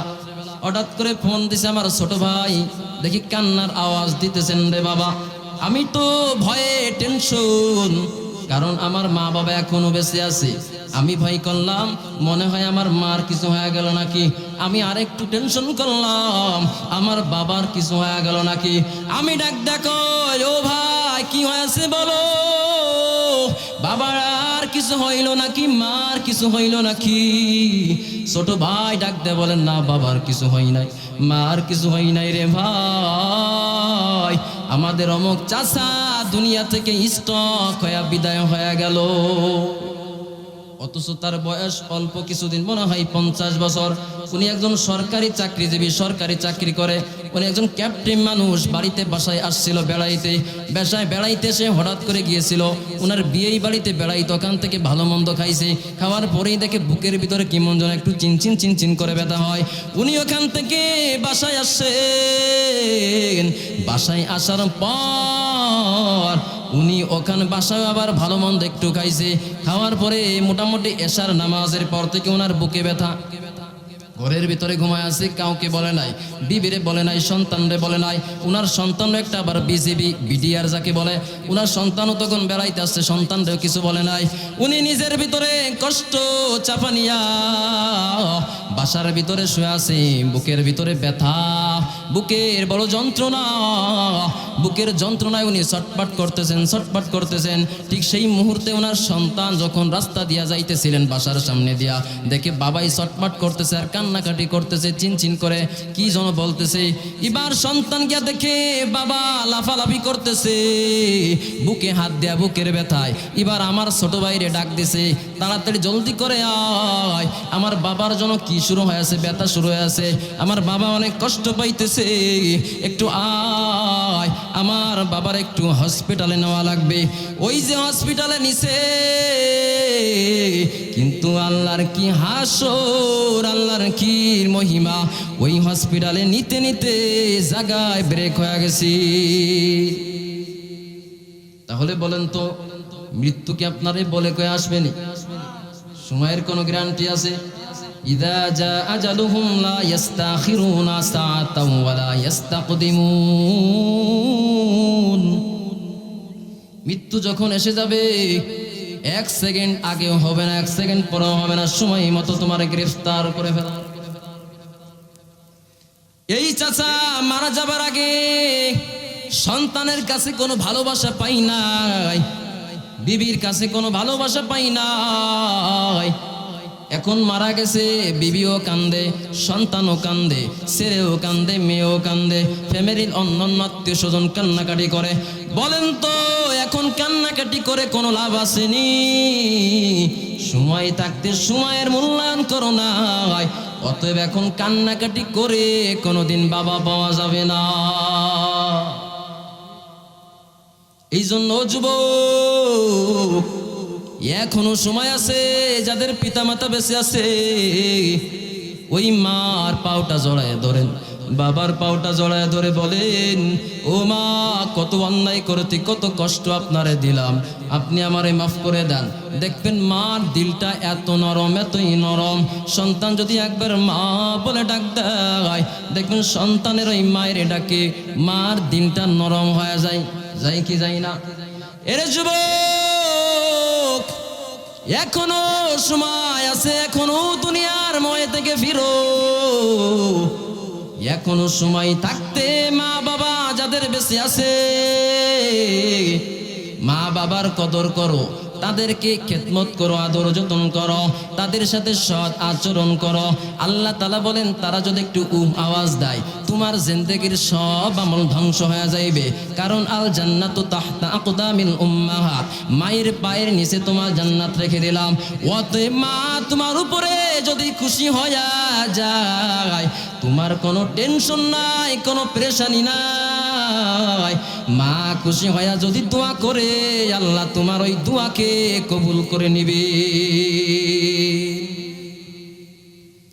হঠাৎ করে ফোন দিছে আমার ছোট ভাই, দেখি কান্নার আওয়াজ দিতেছেন রে বাবা। আমি তো ভয়ে টেনশন, কারণ আমার মা বাবা এখনো বেঁচে আছে। আমি ভয় করলাম মনে হয় আমার মার কিছু হয়ে গেল নাকি, আমি আরেকটু টেনশন করলাম আমার বাবার কিছু হয়ে গেল নাকি। আমি ডাক দেখো, ও ভাই কি হয়েছে বলো, বাবার আর কিছু হইল নাকি, মার কিছু হইল নাকি? ছোট ভাই ডাক দে বলেন, না বাবার কিছু হয় নাই, মার কিছু হয় নাই রে ভাই, আমাদের অমুক চাচা দুনিয়া থেকে স্টক হয়ে বিদায় হয়ে গেল। অথচ তার বয়স অল্প কিছুদিন, মনে হয় 50 বছর। উনি একজন সরকারি চাকরিজীবী, সরকারি চাকরি করে। উনি একজন ক্যাপ্টেন মানুষ, বাড়িতে বাসায় আসছিল বেড়াইতে, বাসায় বেড়াইতে সে হঠাৎ করে গিয়েছিল ওনার বিয়েই বাড়িতে বেড়াইতে, ওখান থেকে ভালো মন্দ খাইছে, খাওয়ার পরেই দেখে বুকের ভিতরে কেমন যেন একটু চিনচিন চিনচিন করে ব্যথা হয়। উনি ওখান থেকে বাসায় আসছেন, বাসায় আসার পর উনি ওখানে বাসায় আবার ভালো মন্দ একটু খাইছে, খাওয়ার পরে মোটামুটি এশার নামাজের পর থেকে ওনার বুকে ব্যথা, ঘরের ভিতরে ঘুমায় আছে, কাউকে বলে নাই, বিবিরে বলে নাই, সন্তানরে বলে নাই। উনার সন্তানও একটা আবার বিজিবি বিডিআর যাকে বলে, উনার সন্তানও তখন বেড়াইতে আসছে, সন্তানরেও কিছু বলে নাই। উনি নিজের ভিতরে কষ্ট চাপা নিয়া বাসার ভিতরে শুয়ে আছে, বুকের ভিতরে ব্যথা, বুকের বড় যন্ত্রণা, বুকের যন্ত্রণায় উনি ছটফট করতেছেন। ঠিক সেই মুহূর্তে ওনার সন্তান যখন রাস্তা দিয়া যাইতেছিলেন বাসার সামনে দিয়া, দেখে বাবাই ছটফট করতেছে আর কান্নাকাটি করতেছে, চিনচিন করে কি যেন বলতেছে। এবার সন্তান গিয়া দেখে বাবা লাফালাফি করতেছে, বুকে হাত দেয়া, বুকের ব্যথায়। এবার আমার ছোট ভাইরে ডাক দিছে, তাড়াতাড়ি জলদি করে আয়, আমার বাবার জন্য কি শুরু হয়েছে, ব্যথা শুরু হয়েছে, আমার বাবা অনেক কষ্ট পাইতেছে, একটু আয়, আমার বাবার একটু হসপিটালে নেওয়া লাগবে। ওই যে হসপিটালে নিছে, কিন্তু আল্লাহর কি হাসর, আল্লাহর কি মহিমা, ওই হসপিটালে নিতে নিতে জায়গায় ব্রেক হয়ে গেছি। তাহলে বলেন তো, মৃত্যু কি আপনারে বলে কয়ে আসবেনি? সময়ের কোনো গ্যারান্টি আছে? ইযা জা আজালুহুম লা ইস্তাখিরুনা সাআতাও ওয়া লা ইস্তাকদিমুন। মৃত্যু যখন এসে যাবে, এক সেকেন্ড আগেও হবে না, এক সেকেন্ড পরেও হবে না, সময় মতো তোমার গ্রেফতার করে ফেলা। এই চাচা মারা যাবার আগে সন্তানের কাছে কোনো ভালোবাসা পাই নাই, বিবির কাছে কোনো ভালোবাসা পাই নাই। এখন মারা গেছে, বিবিও কান্দে, সন্তানও কান্দে, ছেলেও কান্দে, মেয়েও কান্দে, ফ্যামিলির অন্যান্য আত্মীয় স্বজন কান্নাকাটি করে। বলেন তো এখন কান্নাকাটি করে কোনো লাভ আসেনি? সময় থাকতে সময়ের মূল্যায়ন করো না, অতএব এখন কান্নাকাটি করে কোনোদিন বাবা পাওয়া যাবে না। এই জন্য যুবক, এখনো সময় আছে, যাদের পিতামাতা বেঁচে আছে, ওই মার পাওটা জড়ায় ধরেন, বাবার পাওটা জড়ায় ধরে বলেন, ও মা, কত অন্যায় করতে, কত কষ্ট আপনারে দিলাম, আপনি আমারে মাফ করে দেন। দেখবেন মার দিলটা এত নরম, এতই নরম। সন্তান যদি একবার মা বলে ডাক দেয়, দেখবেন সন্তানের ওই মায়ের ডাকে মার দিলটা নরম হয়ে যায়। যাই কি যাই না? এরে যুবক, এখনো সময় আছে, এখনো দুনিয়ার ময় থেকে ফিরো। এখনো সময় থাকতে মা বাবা যাদের বেঁচে আছে, মা বাবার কদর করো, তাদেরকে খেদমত করো, আদর যত্ন করো, তাদের সাথে সৎ আচরণ করো। আল্লাহ তাআলা বলেন, তারা যদি একটু আওয়াজ দেয়, তোমার জিন্দেগির সব আমল ধ্বংস হয়ে যাইবে। কারণ আল জান্নাতু তাহতা আকদামিল উম্মাহাত, মায়ের পায়ের নিচে তোমার জান্নাত রেখে দিলাম। অতএব মা তোমার উপরে যদি খুশি হয়ে যায়, তোমার কোনো টেনশন নাই, কোনো পেরেশানি নাই। মা খুশি হয়ে যদি দোয়া করে, আল্লাহ তোমার ওই দোয়াকে কবুল করে নিবে।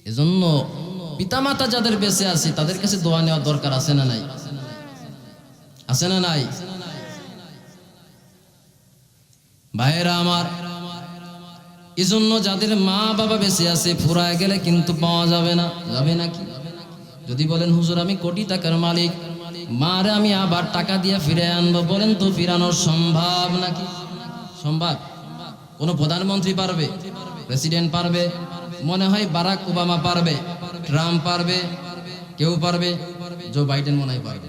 এজন্য পিতামাতা যাদের বেঁচে আছে, তাদের কাছে দোয়া নেওয়া দরকার আছে না নাই? আছে না নাই? ভাইয়েরা আমার, এজন্য যাদের মা বাবা বেঁচে আছে, ফুরায় গেলে কিন্তু পাওয়া যাবে না। যাবে নাকি? যদি বলেন হুজুর আমি কোটি টাকার মালিক, মারে আমি আবার টাকা দিয়ে ফিরে আনবো, বলেন তো ফিরানো সম্ভব নাকি? সম্ভব? কোন প্রধানমন্ত্রী পারবে? প্রেসিডেন্ট পারবে? মনে হয় বারাক ওবামা পারবে, ট্রাম্প পারবে, কেউ পারবে? জো বাইডেন মনে হয় পারবে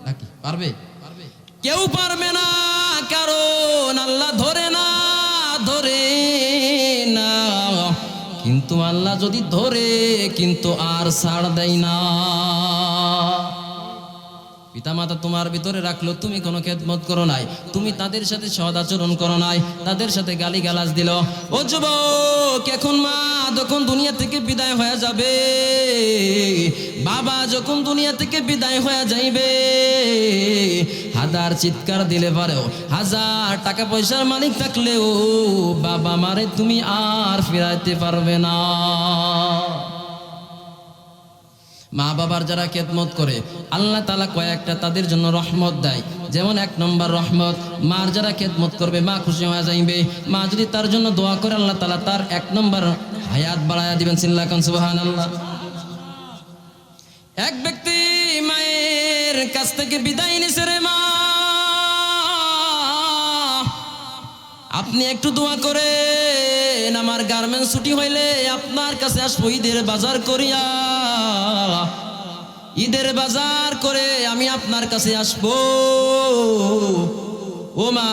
নাকি? পারবে? কেউ পারবে না, কারণ আল্লাহ ধরে না। কিন্তু আল্লাহ যদি ধরে, কিন্তু আর ছাড় দেয় না। পিতামাতা তোমার ভিতরে রাখলো, তুমি কোনো খেদমত করো নাই, তুমি তাদের সাথে সদাচরণ করো নাই, তাদের সাথে গালিগালাজ দিল। ও যুবক, এখন মা যখন দুনিয়া থেকে বিদায় হয়ে যাবে, বাবা যখন দুনিয়া থেকে বিদায় হয়ে যাইবে, হাজার চিৎকার দিলে পারেও, হাজার টাকা পয়সার মালিক থাকলেও বাবা মারে তুমি আর ফিরাইতে পারবে না। মা বাবার যারা খেদমত করে, আল্লাহ তাআলা কয়েকটা তাদের জন্য রহমত দেয়। যেমন 1 নম্বর রহমত, মার যারা খেদমত করবে মা খুশি হয়ে যাইবে। মা যদি তার জন্য দোয়া করে, আল্লাহ তাআলা তার 1 নম্বর হায়াত বাড়ায়া দিবেন। চিল্লাকান সুবহানাল্লাহ। এক ব্যক্তি মায়ের কাছ থেকে বিদায় নিছে, রে মা আপনি একটু দোয়া করেন, আমার গার্মেন্টস ছুটি হইলে আপনার কাছে আসবো ঈদের বাজার করিয়া। ঈদের বাজার করে আমি আপনার কাছে আসবো। ও মা,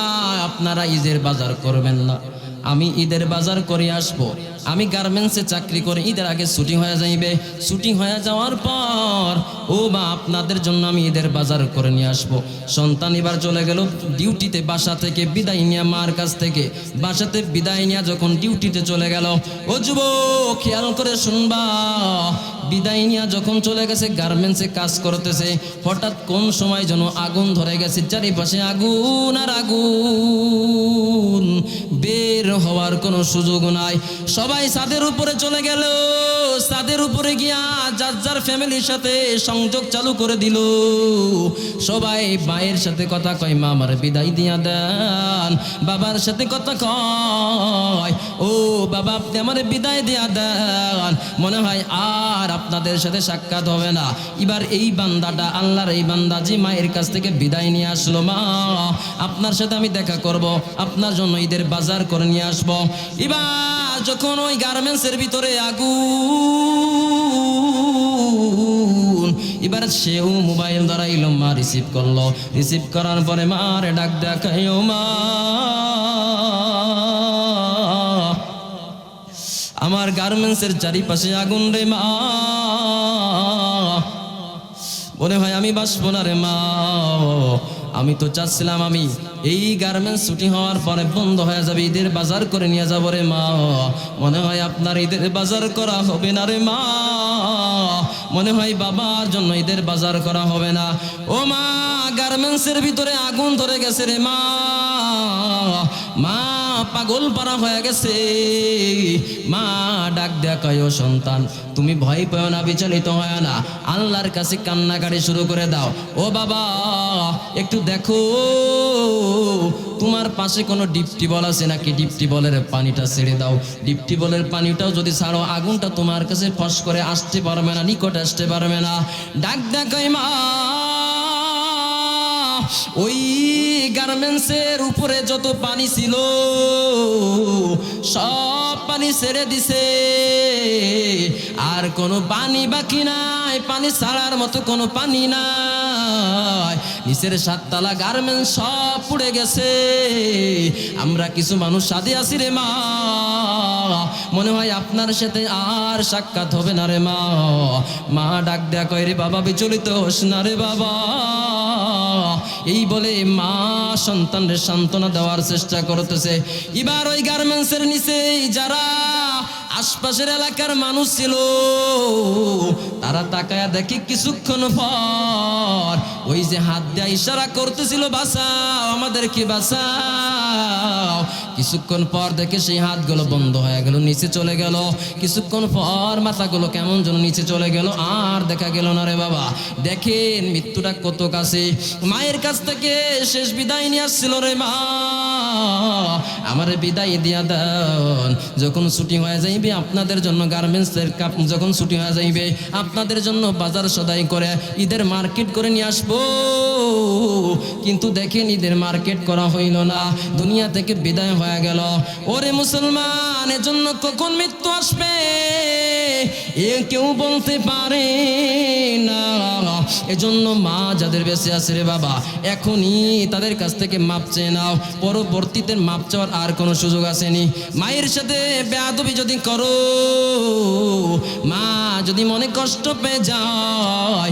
আপনারা ঈদের বাজার করবেন না, আমি ঈদের বাজার করে আসবো। আমি গার্মেন্টসে চাকরি করে ঈদের আগে ছুটি হয়ে যাইবে, ছুটি হয়ে যাওয়ার পর ও মা আপনাদের জন্য আমি ঈদের বাজার করে নিয়ে আসবো। সন্তান এবার চলে গেল ডিউটিতে, বাসা থেকে বিদায় নিয়ে, মার কাছ থেকে বাসাতে বিদায় নিয়ে যখন ডিউটিতে চলে গেল, ও যুবক খেয়াল করে শুনবা, বিদায় নিয়ে যখন চলে গেছে গার্মেন্টসে কাজ করতেছে, হঠাৎ কোন সময় যেন আগুন ধরে গেছে, চারিপাশে আগুন আর আগুন, বের হওয়ার কোনো সুযোগ নাই। সবাই ছাদের উপরে চলে গেল, ছাদের উপরে গিয়া যার যার ফ্যামিলির সাথে সংযোগ চালু করে দিল। সবাই মায়ের সাথে কথা কয়, মা আমার বিদায় দিয়া দেন, বাবার সাথে কথা কয়, ও বাবা আপনি আমার বিদায় দিয়া দেন, মনে হয় আর আপনাদের সাথে সাক্ষাৎ হবে না। এবার এই বান্দাটা, আল্লাহর এই বান্দা যে মায়ের কাছ থেকে বিদায় নিয়ে আসলো, মা আপনার সাথে আমি দেখা করব, আপনার জন্য ঈদের বাজার করে নিয়ে আসবো। এবার যখন ওই গার্মেন্টসের ভিতরে আগুন, এবার সেও মোবাইল ধরাইল, মা রিসিভ করলো, রিসিভ করার পরে মারে ডাক দেখাই, ও মা আমার গার্মেন্টসের চারিপাশে আগুন রে মা, বলে ভাই আমি বাঁচবো না রে মা, আমি তো চাচ্ছিলাম আমি এই গার্মেন্টস ছুটি হওয়ার পরে বন্ধ হয়ে যাবে, ঈদের বাজার করে নিয়ে যাবো রে মা, মনে হয় আপনার ঈদের বাজার করা হবে না রে মা, মনে হয় বাবার জন্য ঈদের বাজার করা হবে না। ও মা, গার্মেন্টসের ভিতরে আগুন ধরে গেছে রে মা, মা পাগল পারা হয়ে গেছে। মা ডাক দেখায়, ও সন্তান তুমি ভয় পেও না, বিচলিত হয় না, আল্লাহর কাছে কান্নাকাটি শুরু করে দাও। ও বাবা একটু দেখো তোমার পাশে কোনো ডিপ টিউবওয়েল আছে নাকি, ডিপ টিউবওয়েলের পানিটা ছেড়ে দাও, ডিপ টিউবওয়েলের পানিটাও যদি ছাড়ো আগুনটা তোমার কাছে ফস করে আসতে পারবে না, নিকট আসতে পারবে না। ডাক দেখায় মা, ওই গার্মেন্টসের উপরে যত পানি ছিল সব পানি ছেড়ে দিছে, আর কোনো পানি বাকি নাই, পানি ছাড়ার মতো কোনো পানি নাই, নিচের 7 তলা গার্মেন্টস সব পুড়ে গেছে। আমরা কিছু মানুষ সাথে আছি রে মা, মনে হয় আপনার সাথে আর সাক্ষাৎ হবে না রে মা। মা ডাক দেয়া কয়, রে বাবা বিচলিত হোস না রে বাবা, এই বলে মা সন্তানদের সান্ত্বনা দেওয়ার চেষ্টা করতেছে। এবার ওই গার্মেন্টসের নিচে যারা আশপাশের এলাকার মানুষ ছিল তারা তাকায়া দেখি কিছুক্ষণ পর ওই যে হাত দিয়ে ইশারা করতেছিল, বাঁচাও আমাদেরকে বাঁচাও, কিছুক্ষণ পর দেখে সেই হাতগুলো বন্ধ হয়ে গেল, নিচে চলে গেল। কিছুক্ষণ পর মাথাগুলো কেমন যেন নিচে চলে গেল, আর দেখা গেল না রে বাবা। দেখেন মৃত্যুটা কত কাছে, মায়ের কাছ থেকে শেষ বিদায় নিয়ে আসছিল রে মা, আমার বিদায় দিয়া দেন, যখন ছুটি হয়ে যাইবে আপনাদের জন্য গার্মেন্টসের যখন ছুটি হয়ে যাইবে আপনাদের জন্য বাজার সদাই করে ঈদের মার্কেট করে নিয়ে আসবো। কিন্তু দেখেন ঈদের মার্কেট করা হইল না, দুনিয়া থেকে বিদায় হয়ে গেল। ওরে মুসলমান, এজন্য কখন মৃত্যু আসবে এ কেউ বলতে পারে না। এজন্য মা যাদের বেঁচে আছে রে বাবা, এখনই তাদের কাছ থেকে মাপ চেয়ে নাও, পরবর্তীতে মাপ চাওয়ার আর কোনো সুযোগ আসেনি। মায়ের সাথে বেয়াদবি যদি করো, মা যদি মনে কষ্ট পেয়ে যায়,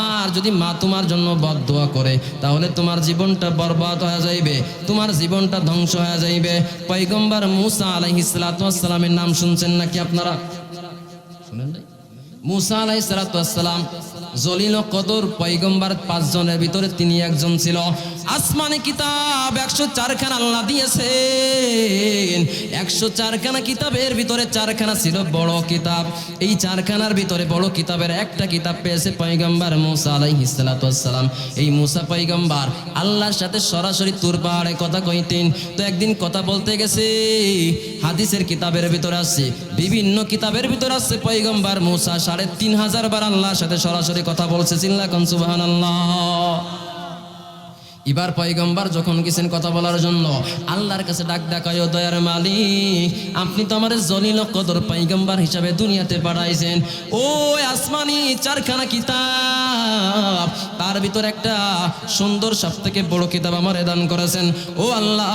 আর যদি মা তোমার জন্য বদদোয়া করে, তাহলে তোমার জীবনটা বরবাদ হয়ে যাইবে, তোমার জীবনটা ধ্বংস হয়ে যাইবে। পয়গম্বর মুসা আলাইহিস সালাতু ওয়াস সালামের নাম শুনছেন নাকি আপনারা? শুনেন নাই? মুসা আলাইহিস সালাতু ওয়াস সালাম জলিল কদর পয়গম্বর 5 জনের ভিতরে তিনি একজন ছিল। আসমানি কিতাব 104 খানা আল্লাহ দিয়েছেন, 104 খানা কিতাবের ভিতরে 4 খানা ছিল বড় কিতাব। এই 4 খানার ভিতরে বড় কিতাবের একটা কিতাব পেয়েছে পয়গম্বর মুসা আলাইহিস সালাতু ওয়াস সালাম। এই মুসা পয়গম্বর আল্লাহর সাথে সরাসরি তুর পাহাড়ে কথা কইতেন। তো একদিন কথা বলতে গেছে, হাদিসের কিতাবের ভিতরে আছে, বিভিন্ন কিতাবের ভিতরে আছে পয়গম্বর মুসা 3500 বার আল্লাহর সাথে সরাসরি কথা বলছে। চিল্লা কোন সুবহানাল্লাহ। এবার পয়গম্বর যখন গেছেন কথা বলার জন্য, আল্লাহর কাছে ডাক দেখায়, ও দয়ার মালিক, আপনি তো আমার জলিল কদর পয়গম্বর হিসাবে দুনিয়াতে পাঠাইছেন, ও আসমানি 4 খানা কিতাব তার ভিতরে একটা সুন্দর সবথেকে বড় কিতাব আমার দান করেছেন। ও আল্লাহ,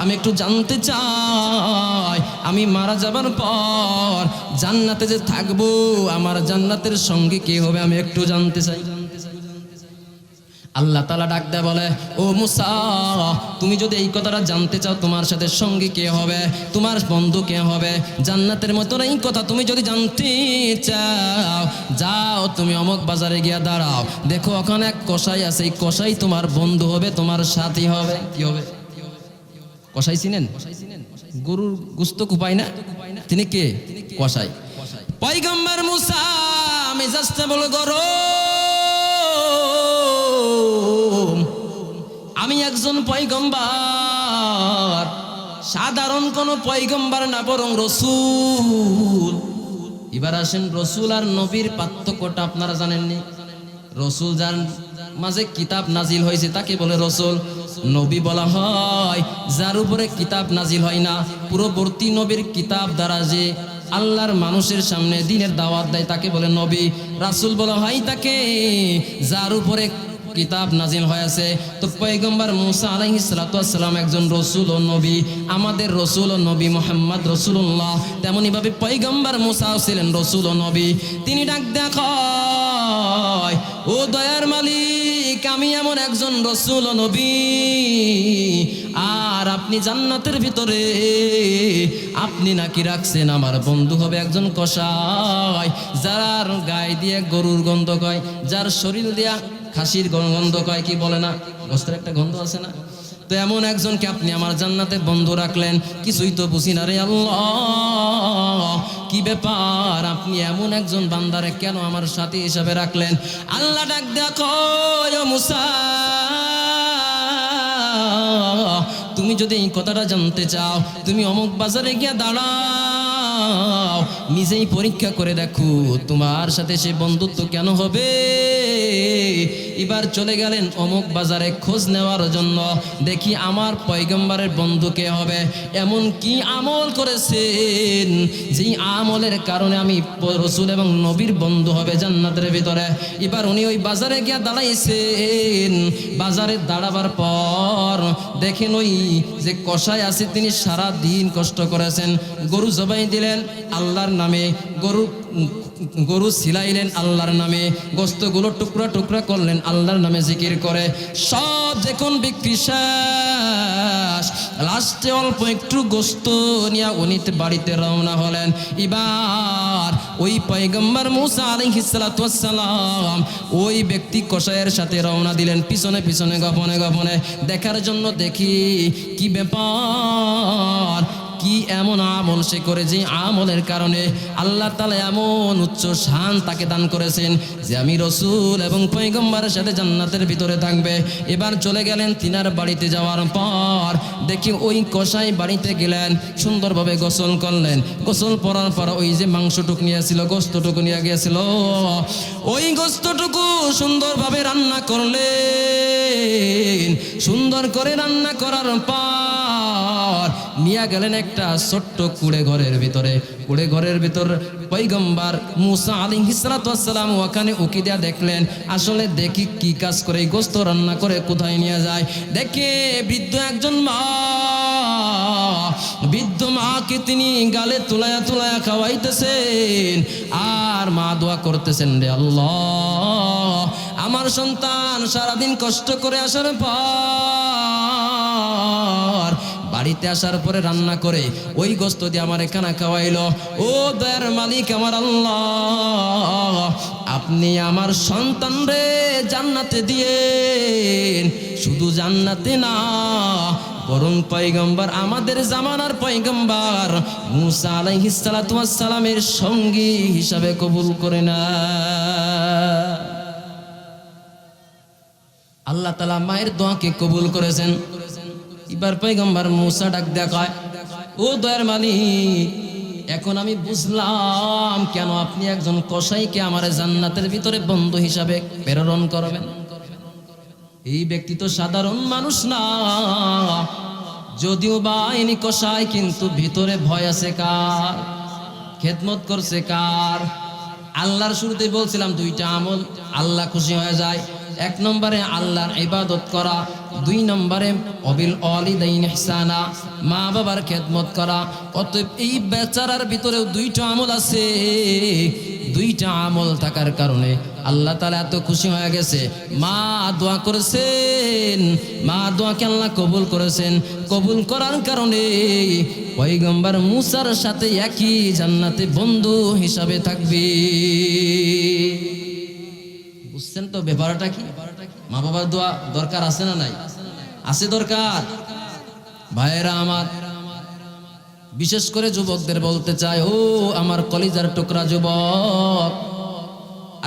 আমি একটু জানতে চাই, আমি মারা যাবার পর জান্নাতে যে থাকবো, আমার জান্নাতের সঙ্গে কে হবে, আমি একটু জানতে চাই। আল্লাহ তাআলা ডাক দেয় বলে, ও মুসা, তুমি যদি এই কথাটা জানতে চাও তোমার সাথে সঙ্গী কে হবে, তোমার বন্ধু কে হবে জান্নাতের মতো, এই কথা তুমি যদি জানতে চাও, যাও তুমি অমুক বাজারে গিয়া দাঁড়াও, দেখো ওখানে এক কসাই আছে, এই কসাই তোমার বন্ধু হবে, তোমার সাথী হবে। কি হবে? কসাই চিনেন? গরুর গোশত কুপায় না, তিনি কে? কসাই। পয়গম্বর মুসা মেজাজটা বলে গরম, আমি একজন পয়গম্বর, সাধারণ কোন পয়গম্বর না, বরং রসুল। এবার আসেন, রসুল আর নবীর পার্থক্যটা আপনারা জানেননি? রসুল যার মাঝে কিতাব নাজিল হয়েছে তাকে বলে রসুল। নবী বলা হয় যার উপরে কিতাব নাজিল হয় না, পূর্ববর্তী নবীর কিতাব দ্বারা যে আল্লাহর মানুষের সামনে দ্বীনের দাওয়াত দেয় তাকে বলে নবী। রাসূল বলা হয় তাকে যার উপরে কিতাব নাজিল হয়েছে। তো পয়গম্বর মুসা আলাইহিস সালাতু ওয়াস সালাম একজন রসুল ও নবী, আমাদের রসুল ও নবী মুহাম্মদ রাসূলুল্লাহ, তেমনি ভাবে পয়গম্বর মুসাও ছিলেন রসুল ও নবী। তিনি ডাক দেখায়, ও দয়ার মালিক, আমি এমন একজন রসুল ও নবী, আর আপনি জান্নাতের ভিতরে আপনি নাকি রাখছেন আমার বন্ধু হবে একজন কসাই, যার গায়ে দিয়ে গরুর গন্ধ কয়, যার শরীর দিয়া খাসির গন্ধ কয়, কি বলে না, গোস্তের একটা গন্ধ আছে না, তো এমন একজনকে আপনি আমার জান্নাতে বন্ধু রাখলেন, কিছুই তো বুঝি না রে আল্লাহ, কি ব্যাপার, আপনি এমন একজন বান্দারে কেন আমার সাথী হিসাবে রাখলেন? আল্লাহ ডাক দেখো, ও মুসা, তুমি যদি এই কথাটা জানতে চাও, তুমি অমুক বাজারে গিয়ে দাঁড়াও, নিজেই পরীক্ষা করে দেখো তোমার সাথে সে বন্ধুত্ব কেন হবে। এবার চলে গেলেন অমুক বাজারে খোঁজ নেওয়ার জন্য, দেখি আমার পয়গম্বরের বন্ধু কে হবে, এমন কি আমল করেছেন যেই আমলের কারণে আমি রসুল এবং নবীর বন্ধু হবে জান্নাতের ভিতরে। এবার উনি ওই বাজারে গিয়ে দাঁড়াইছেন, বাজারে দাঁড়াবার পর দেখেন ওই যে কসাই আছে তিনি সারা দিন কষ্ট করেছেন, গরু জবাই দিলেন আল্লাহর নামে, গরু ছিলাইলেন আল্লাহর নামে, গোস্তগুলো টুকরা টুকরা করলেন আল্লাহর নামে জিকির করে, সব যখন বিক্রি শেষ, লাস্টে অল্প একটু গোস্ত নিয়ে উনি বাড়িতে রওনা হলেন। এবার ওই পয়গম্বর মুসা আলাইহিস সালাতু ওয়াস সালাম ওই ব্যক্তি কসাইয়ের সাথে রওনা দিলেন, পিছনে পিছনে গোপনে গোপনে দেখার জন্য, দেখি কি ব্যাপার, কি এমন আমল সে করে যে আমলের কারণে আল্লাহ তাআলা এমন উচ্চ শান তাকে দান করেছেন যে আমি রসুল এবং পয়গম্বরের সাথে জান্নাতের ভিতরে থাকবে। এবার চলে গেলেন তিনার বাড়িতে, যাওয়ার পর দেখি ওই কসাই বাড়িতে গেলেন, সুন্দরভাবে গোসল করলেন, গোসল করার পর ওই যে মাংসটুকু নিয়েছিল, গোস্তটুকু নিয়ে গিয়েছিল, ওই গোস্তটুকু সুন্দরভাবে রান্না করলেন, সুন্দর করে রান্না করার পর নিয়ে গেলেন একটা ছোট্ট কুড়ে ঘরের ভিতরে। কুড়ে ঘরের ভিতর পয়গম্বর মুসা আলাইহিস সালাতু ওয়াস সালাম ওখানে উকি দিয়া দেখলেন, আসলে দেখি কি কাজ করে, গোস্ত রান্না করে কোথায় নিয়ে যায়, দেখে বৃদ্ধ একজন মা, বৃদ্ধ মাকে তিনি গালে তুলায়া তুলায়া খাওয়াইতেছেন, আর মা দোয়া করতেছেন, রে আল্লাহ, আমার সন্তান সারাদিন কষ্ট করে আসার পর বাড়িতে আসার পরে রান্না করে ওই গোস্ত দিয়ে আমার খানা খাওয়াইলো, ও দয়ার মালিক আমার আল্লাহ, আপনি আমার সন্তান রে জান্নাতে দিয়েন, শুধু জান্নাতে না বরং পয়গম্বর আমাদের জামানার পয়গম্বর মুসা আলাইহিস সালাতু ওয়াস সালামের সঙ্গী হিসাবে কবুল করে না। আল্লাহ তাআলা মায়ের দোয়াকে কবুল করেছেন। এবার পয়গম্বর মুসা ডাক দেখায়, ও দয়ার মালিক, এখন আমি বুঝলাম কেন আপনি একজন কসাইকে আমার জান্নাতের ভিতরে বন্ধু হিসাবে প্রেরণ করবেন। এই ব্যক্তি তো সাধারণ মানুষ না, যদিও বা ইনি কসাই, কিন্তু ভিতরে ভয় আছে কার, খেদমত করছে কার, আল্লাহর। শুরুতেই বলছিলাম দুইটা আমল আল্লাহ খুশি হয়ে যায়, এক নম্বরে আল্লাহর ইবাদত করা, দুই নম্বরে অবিল ওয়ালিদাইন ইহসানা, মা বাবার খেদমত করা। অতএব এই বেচারার ভিতরেও দুইটা আমল আছে। দুইটা আমল থাকার কারণে আল্লাহ তাআলা এত খুশি হয়ে গেছে। মা দোয়া করেছেন, মা দোয়াকে আল্লাহ কবুল করেছেন। কবুল করার কারণে পয়গম্বর মুসার সাথে একই জান্নাতে বন্ধু হিসাবে থাকবে। বুঝছেন তো ব্যাপারটা কি? মা বাবার দোয়া দরকার আছে না নাই? আছে দরকার। ভাইয়েরা আমার, বিশেষ করে যুবকদের বলতে চাই, ও আমার কলিজার টুকরা যুবক,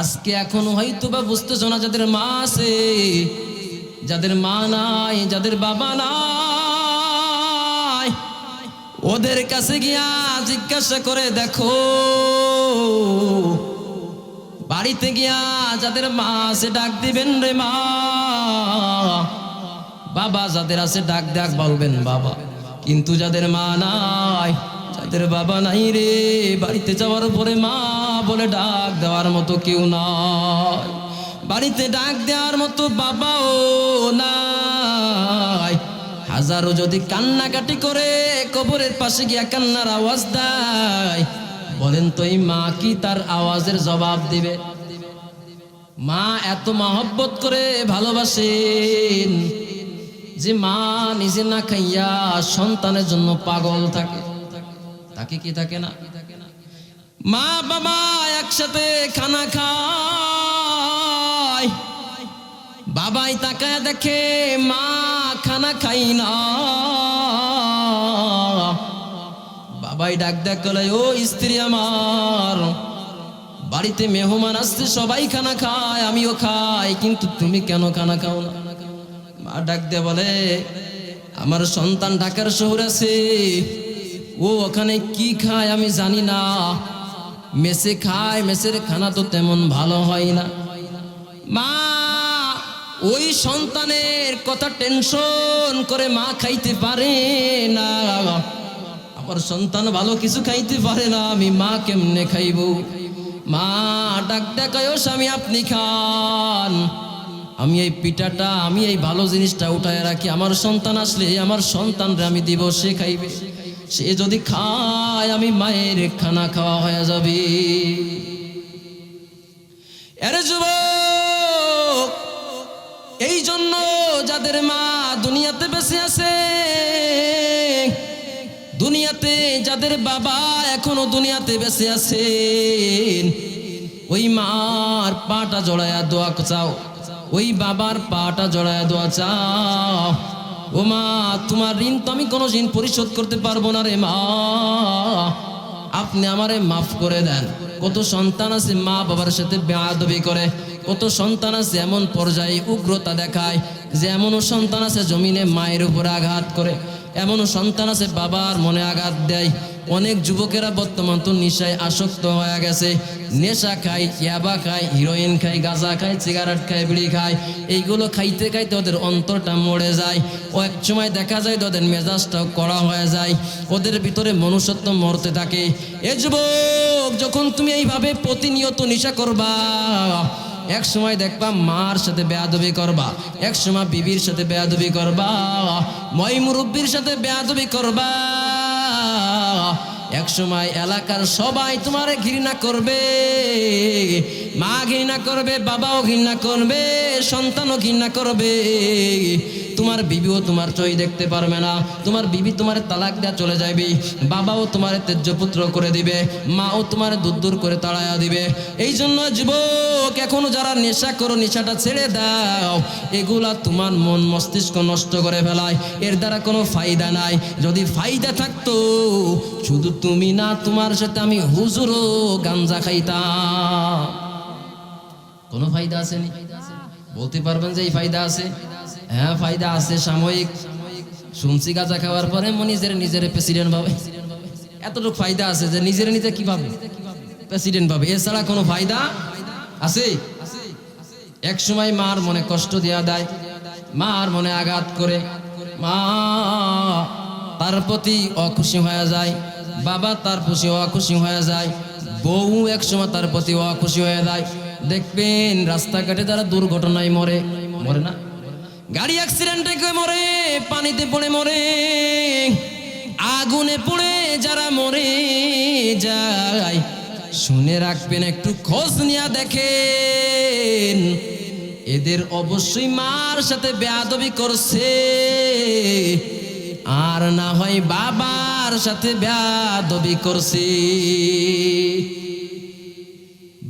আজকে এখন হয়তো বা বুঝতেছো না, যাদের মা আছে, যাদের মা নাই, যাদের বাবা নাই, ওদের কাছে গিয়া জিজ্ঞাসা করে দেখো, বাড়িতে গিয়া যাদের মা আছে ডাক দিবেন রে মা, বাবা যাদের আছে ডাক ডাক বলবেন বাবা। কিন্তু যাদের মা নাই, যাদের বাবা নাই রে, বাড়িতে যাওয়ার পরে মা বলে ডাক দেওয়ার মতো কেউ নাই, বাড়িতে ডাক দেওয়ার মতো বাবাও নাই। হাজারো যদি কান্নাকাটি করে কবরের পাশে গিয়া কান্নার আওয়াজ দেয়, বলেন তো এই মা কি তার আওয়াজের জবাব দিবে? মা এত মহব্বত করে ভালোবাসেন যে মা নিজে না খাইয়া সন্তানের জন্য পাগল থাকে। তাকে কি থাকে না? মা বাবা একসাথে খানা খায়, বাবাই তাকায় দেখে মা খানা খাই না, বাবাই ডাক ডাক করে, ও স্ত্রী আমার, বাড়িতে মেহমান আসছে, সবাই খানা খায়, আমিও খাই, কিন্তু তুমি কেন খানা খাও না? মা ডাক দিয়ে বলে, আমার সন্তান ঢাকার শহরে আছে, ও ওখানে কি খায় আমি জানি না, মেসে খায়, মেসের খানা তো তেমন ভালো হয় না। মা ওই সন্তানের কথা টেনশন করে মা খাইতে পারে না, আমার সন্তান ভালো কিছু খাইতে পারে না, আমি মা কেমনে খাইব? মা ডাক দেখায়, ও স্বামী আপনি খান, আমি এই পিঠাটা, আমি এই ভালো জিনিসটা উঠায় রাখি, আমার সন্তান আসলে আমার সন্তানরে আমি দিব, সে খাইবে, সে যদি খায় আমি মায়ের খানা খাওয়া হয়ে যাবে। আরে যুবক, এই জন্য যাদের মা দুনিয়াতে বেঁচে আছে, দুনিয়াতে যাদের বাবা এখনো দুনিয়াতে বেঁচে আছেন, ওই মার পাটা জড়ায়া দোয়া চাও, ওই বাবার পাটা জড়ায়া দোয়া চাও, ও মা তোমার ঋণ তো আমি কোনো ঋণ পরিশোধ করতে পারবো না রে মা, আপনি আমারে মাফ করে দেন। কত সন্তান আছে মা বাবার সাথে বেয়াদবি করে, কত সন্তান আছে এমন পর্যায়ে উগ্রতা দেখায়, যে এমনও সন্তান আছে জমিনে মায়ের উপরে আঘাত করে, এমনও সন্তান আছে বাবার মনে আঘাত দেয়। অনেক যুবকেরা বর্তমান তো নেশায় আসক্ত হয়ে গেছে, নেশা খায়, ইয়াবা খায়, হিরোইন খায়, গাঁজা খায়, সিগারেট খায়, বিড়ি খায়, এইগুলো খাইতে খাইতে ওদের অন্তরটা মরে যায়, ও এক সময় দেখা যায় ওদের মেজাজটাও কড়া হয়ে যায়, ওদের ভিতরে মনুষ্যত্ব মরতে থাকে। এ যুবক, যখন তুমি এইভাবে প্রতিনিয়ত নেশা করবা, এক সময় দেখবা মার সাথে বেয়াদবি করবা, এক সময় বিবির সাথে বেয়াদবি করবা, মই মুরব্বির সাথে বেয়াদবি করবা, এক সময় এলাকার সবাই তোমার ঘৃণা করবে, মা ঘৃণা করবে, বাবাও ঘৃণা করবে, সন্তানও ঘৃণা করবে, তোমার বিবিও তোমার চোখ দেখতে পারবে না, তোমার বিবি তোমার তালাক দেয়া চলে যাবে, বাবাও তোমার তেজ্যপুত্র করে দিবে, মাও তোমার দূর দূর করে তাড়াইয়া দিবে। এই জন্য যুবক, এখনো যারা নেশা করো, নেশাটা ছেড়ে দাও, এগুলা তোমার মন মস্তিষ্ক নষ্ট করে ফেলায়, এর দ্বারা কোনো ফায়দা নাই। যদি ফায়দা থাকতো, শুধু তুমি না, তোমার সাথে আমি হুজুরও গাঞ্জা খাইতাম। কোনো ফায়দা আছে নি? বলতে পারবেন যে এই ফায়দা আছে? হ্যাঁ ফায়দা আছে, সাময়িক। শুনছি গাঁজা খাওয়ার পরে নিজের প্রেসিডেন্ট ভাবে, এতটুকু ফায়দা আছে যে নিজের নিজে কি ভাবে? প্রেসিডেন্ট ভাবে, এছাড়া কোনো ফায়দা আছে? এক সময় মার মনে কষ্ট দেয়া দেয়, মার মনে আঘাত করে, মা তার প্রতি অখুশি হয়ে যায়, বাবা তার প্রতি অখুশি হয়ে যায়, বউ এক সময় তার প্রতি অখুশি হয়ে যায়, দেখবেন রাস্তাঘাটে যারা দুর্ঘটনায় মরে, মরে না, গাড়ি অ্যাক্সিডেন্টে কেউ মরে, পানিতে পড়ে মরে, আগুনে পড়ে যারা মরে যায়, শুনে রাখবেন, একটু খোঁজ নিয়ে দেখেন, এদের অবশ্যই মার সাথে বেয়াদবি করছে, আর না হয় বাবার সাথে বেয়াদবি করছে।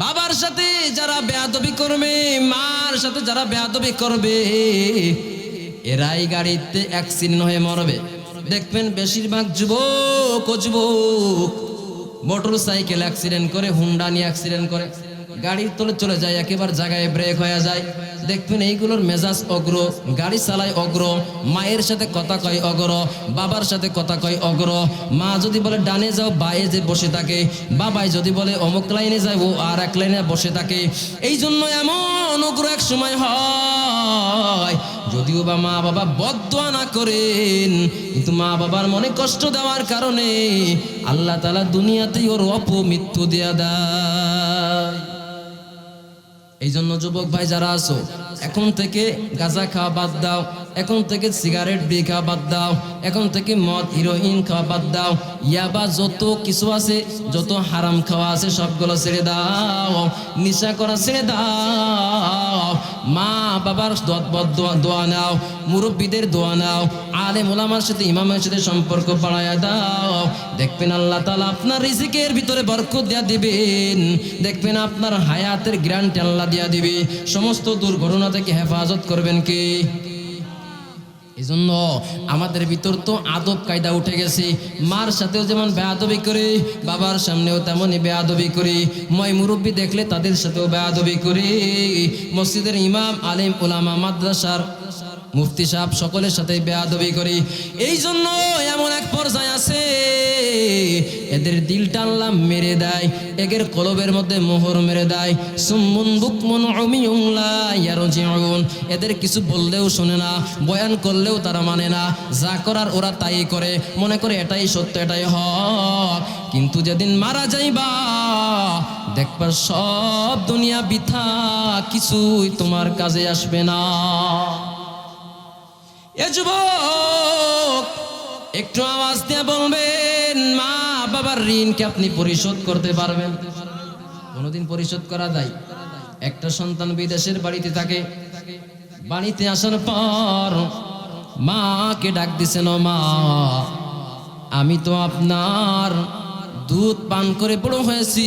বাবার সাথে যারা বেয়াদবি করবে, মার সাথে যারা বেয়াদবি করবে, এরাই গাড়িতে অ্যাক্সিডেন্ট হয়ে মরবে। দেখবেন বেশিরভাগ যুবক ও যুবক মোটর সাইকেল অ্যাক্সিডেন্ট করে, হুন্ডা নিয়ে অ্যাক্সিডেন্ট করে, গাড়ির তলে চলে যায়, একেবারে জায়গায় ব্রেক হয়ে যায়। দেখবেন এইগুলোর মেজাজ অগ্র, গাড়ি চালায় অগ্র, মায়ের সাথে কথা কয় অগ্র, বাবার সাথে কথা কয় অগ্র। মা যদি বলে ডানে যাও, বায়ে যে বসে থাকে, বাবাই যদি বলে অমুক লাইনে যায়, ও আর এক লাইনে বসে থাকে। এই জন্য এমন অগ্র এক সময় হয়, যদিও বা মা বাবা বদদোয়া না করেন, কিন্তু মা বাবার মনে কষ্ট দেওয়ার কারণে আল্লাহ তাআলা দুনিয়াতেই ওর অপমৃত্যু দেয়া দেয়। এই জন্য যুবক ভাই যারা আছো, এখন থেকে গাঁজা খাওয়া বাদ দাও, এখন থেকে সিগারেট বিড়ি খাওয়া বাদ দাও, এখন থেকে মদ হিরোইন খাওয়া বাদ দাও, ইয়াবা যত কিছু আছে, যত হারাম খাওয়া আছে সবগুলো ছেড়ে দাও, নেশা করা ছেড়ে দাও, মা বাবার দোয়া নাও, মুরব্বীদের দোয়া নাও, আলেম ওলামার সাথে ইমামের সাথে সম্পর্ক বাড়ায়া দাও। দেখবেন আল্লাহ তাআলা আপনার রিজিকের ভিতরে বরকত দেয়া দিবেন, দেখবেন আপনার হায়াতের গ্যারান্টি আল্লাহ দেয়া দিবে, সমস্ত দুর্ঘটনা থেকে হেফাজত করবেন কে? এই জন্য আমাদের ভিতর তো আদব কায়দা উঠে গেছে, মার সাথেও যেমন বেয়াদবি করে, বাবার সামনেও তেমনই বেয়াদবি করি, মই মুরব্বী দেখলে তাদের সাথেও বেয়াদবি করি, মসজিদের ইমাম, আলেম, ওলামা, মাদ্রাসার মুফতি সাহেব সকলের সাথে বেয়াদবি করি। এই জন্য এমন এক পর্যায়ে আছে, এদের দিলটা আল্লাহ মেরে দেয়, এদের কলবের মধ্যে মোহর মেরে দেয়। সুম্মুন বুকমুন উমিয়ুন লা ইয়ারজিউন, এদের কিছু বললেও শোনে না, বয়ান করলেও তারা মানে না, যা করার ওরা তাই করে, মনে করে এটাই সত্য, এটাই হক। কিন্তু যেদিন মারা যাইবা, দেখবা সব দুনিয়া বৃথা, কিছুই তোমার কাজে আসবে না। এ যুবক, একটু আওয়াজ দিয়ে বলবেন, মা বাবার ঋণ কি আপনি পরিশোধ করতে পারবেন? কোনোদিন পরিশোধ করা যায়? একটা সন্তান বিদেশের বাড়িতে থাকে, বাড়িতে আসার পর মাকে ডাক দিছেন, ও মা, আমি তো আপনার দুধ পান করে বড় হয়েছি,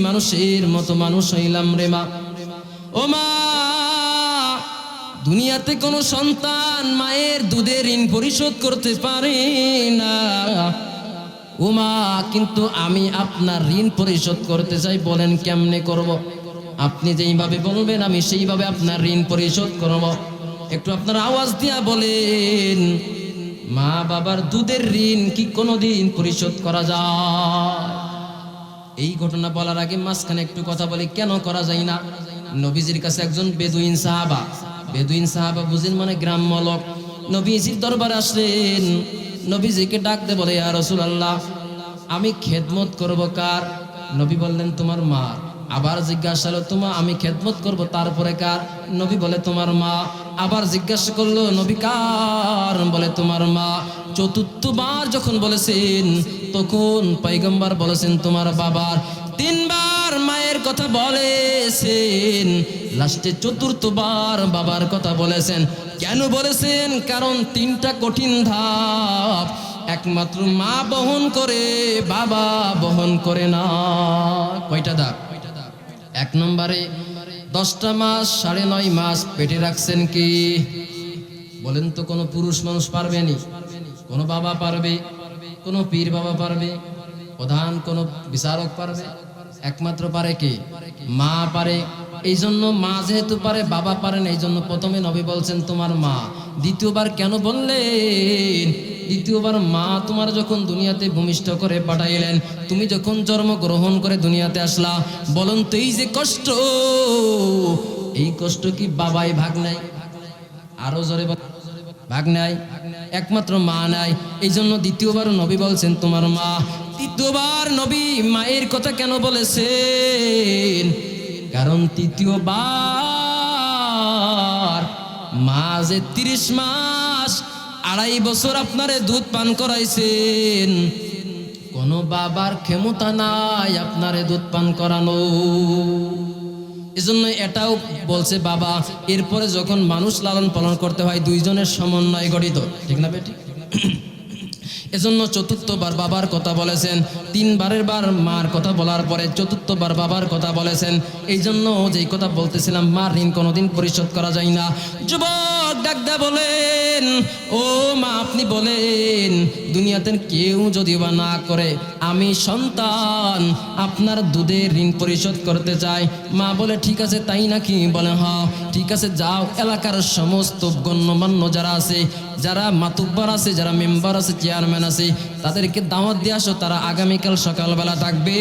মানুষের মতো মানুষ হইলাম রে মা। ও মা, দুনিয়াতে কোনো সন্তান মায়ের দুধের ঋণ পরিশোধ করতে পারে না। ও মা, কিন্তু আমি আপনার ঋণ পরিশোধ করতে চাই, বলেন কেমনে করব? আপনি যেইভাবে বলবেন আমি সেইভাবে আপনার ঋণ পরিশোধ করব। একটু আপনার আওয়াজ দিয়া বলেন, মা বাবার দুধের ঋণ কি কোনোদিন পরিশোধ করা যায়? এই ঘটনা বলার আগে মাঝখানে একটু কথা বলি, কেন করা যায় না? নবীজির কাছে একজন বেদুইন সাহাবা, বেদুইন সাহাবা বুঝেন মানে গ্রাম্য লোক, নবীজির দরবারে আসলেন। নবীজিকে ডাকতে বলে, ইয়া রাসূলুল্লাহ, আমি খেদমত করব কার? নবী বললেন, তোমার মা। আবার জিজ্ঞাসা হলো, তোমার আমি খেদমত করব, তারপরে কার? নবী বলে, তোমার মা। আবার জিজ্ঞাসা করলো, নবী কার? বলে, তোমার মা। চতুর্থবার যখন বলেছেন, তখন পয়গম্বর বলেছেন, তোমার বাবার। তিনবার মায়ের কথা বলেছেন, লাস্টে চতুর্থবার বাবার কথা বলেছেন। কেন বলেছেন? কারণ তিনটা কঠিন ধাপ একমাত্র মা বহন করে, বাবা বহন করে না। কয়টা ধাপ? এক নম্বরে 10টা মাস 9.5 মাস পেটে রাখছেন কি? বলেন তো, কোনো পুরুষ মানুষ পারবেনি? কোনো বাবা পারবে? কোনো পীর বাবা পারবে? প্রধান কোনো বিচারক পারবে? একমাত্র পারে কে? মা পারে। এই জন্য মা যেহেতু পারে, বাবা পারেন, এই জন্য প্রথমে নবী বলছেন তোমার মা। দ্বিতীয়বার কেন বললেন? দ্বিতীয়বার মা তোমার যখন দুনিয়াতে ভূমিষ্ঠ করে পাঠাইলেন, তুমি যখন জন্মগ্রহণ করে দুনিয়াতে আসলা, বলুন তো এই যে কষ্ট, এই কষ্ট কি বাবাই ভাগ নাই? আরো জোরে ভাগ নাই? একমাত্র মা নাই। এই জন্য দ্বিতীয়বার নবী বলছেন তোমার মা। তৃতীয়বার নবী মায়ের কথা কেন বলেছেন? কারণ তৃতীয়বার মা যে 30 মাস 2.5 বছর আপনারে দুধ পান করাইছেন, কোন বাবার ক্ষমতা নাই আপনারে দুধ পান করানো। এজন্য এটাও বলছে বাবা, এরপরে যখন মানুষ লালন পালন করতে হয় দুইজনের সমন্বয় গঠিত, ঠিক না বেটি? এজন্য চতুর্থবার বাবার কথা বলেছেন, 3 বারের বার মার কথা বলার পরে চতুর্থবার বাবার কথা বলেছেন। এই জন্য যেই কথা বলতেছিলাম, মার ঋণ কোনোদিন পরিশোধ করা যায় না। যুবক ডাকদা বলেন, ও মা আপনি বলেন, দুনিয়াতে কেউ যদি বা না করে, আমি সন্তান আপনার দুধের ঋণ পরিশোধ করতে চাই। মা বলে ঠিক আছে তাই নাকি? বলে হ্যাঁ ঠিক আছে, যাও এলাকার সমস্ত গণ্যমান্য যারা আছে, যারা মাতুব্বার আছে, যারা মেম্বার আছে, চেয়ারম্যান আছে, তাদেরকে দাওয়াত দিয়ে আসো, তারা আগামীকাল সকালবেলা থাকবে।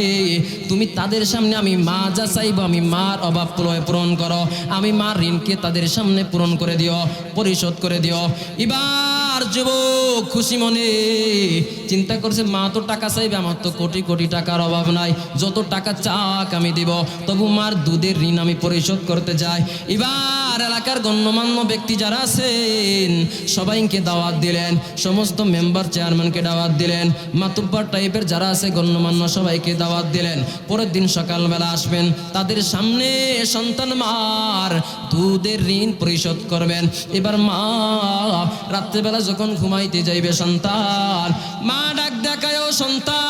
তুমি তাদের সামনে আমি মা যা চাইবো, আমি মার অভাব পূরণ করো, আমি মার ঋণকে তাদের সামনে পূরণ করে দিও, পরিশোধ করে দিও। এবার যুবক খুশি মনে চিন্তা করছে, মা তো টাকা চাইবে, আমার তো কোটি কোটি টাকার অভাব নাই, যত টাকা চাক আমি দিব, তবু মার দুধের ঋণ আমি পরিশোধ করতে চাই। এবার এলাকার গণ্যমান্য ব্যক্তি যারা আছেন সবাইকে দাওয়াত দিলেন, সমস্ত মেম্বার চেয়ারম্যানকে দাওয়াত দিলেন, মাতুব্বার টাইপের যারা আছে গণ্যমান্য সবাইকে দাওয়াত দিলেন। পরের দিন সকালবেলা আসবেন, তাদের সামনে সন্তান মার দুধের ঋণ পরিশোধ করবেন। এবার মা রাত্রেবেলা যখন ঘুমাইতে যাইবে, সন্তান মা ডাক দেখায়, ও সন্তান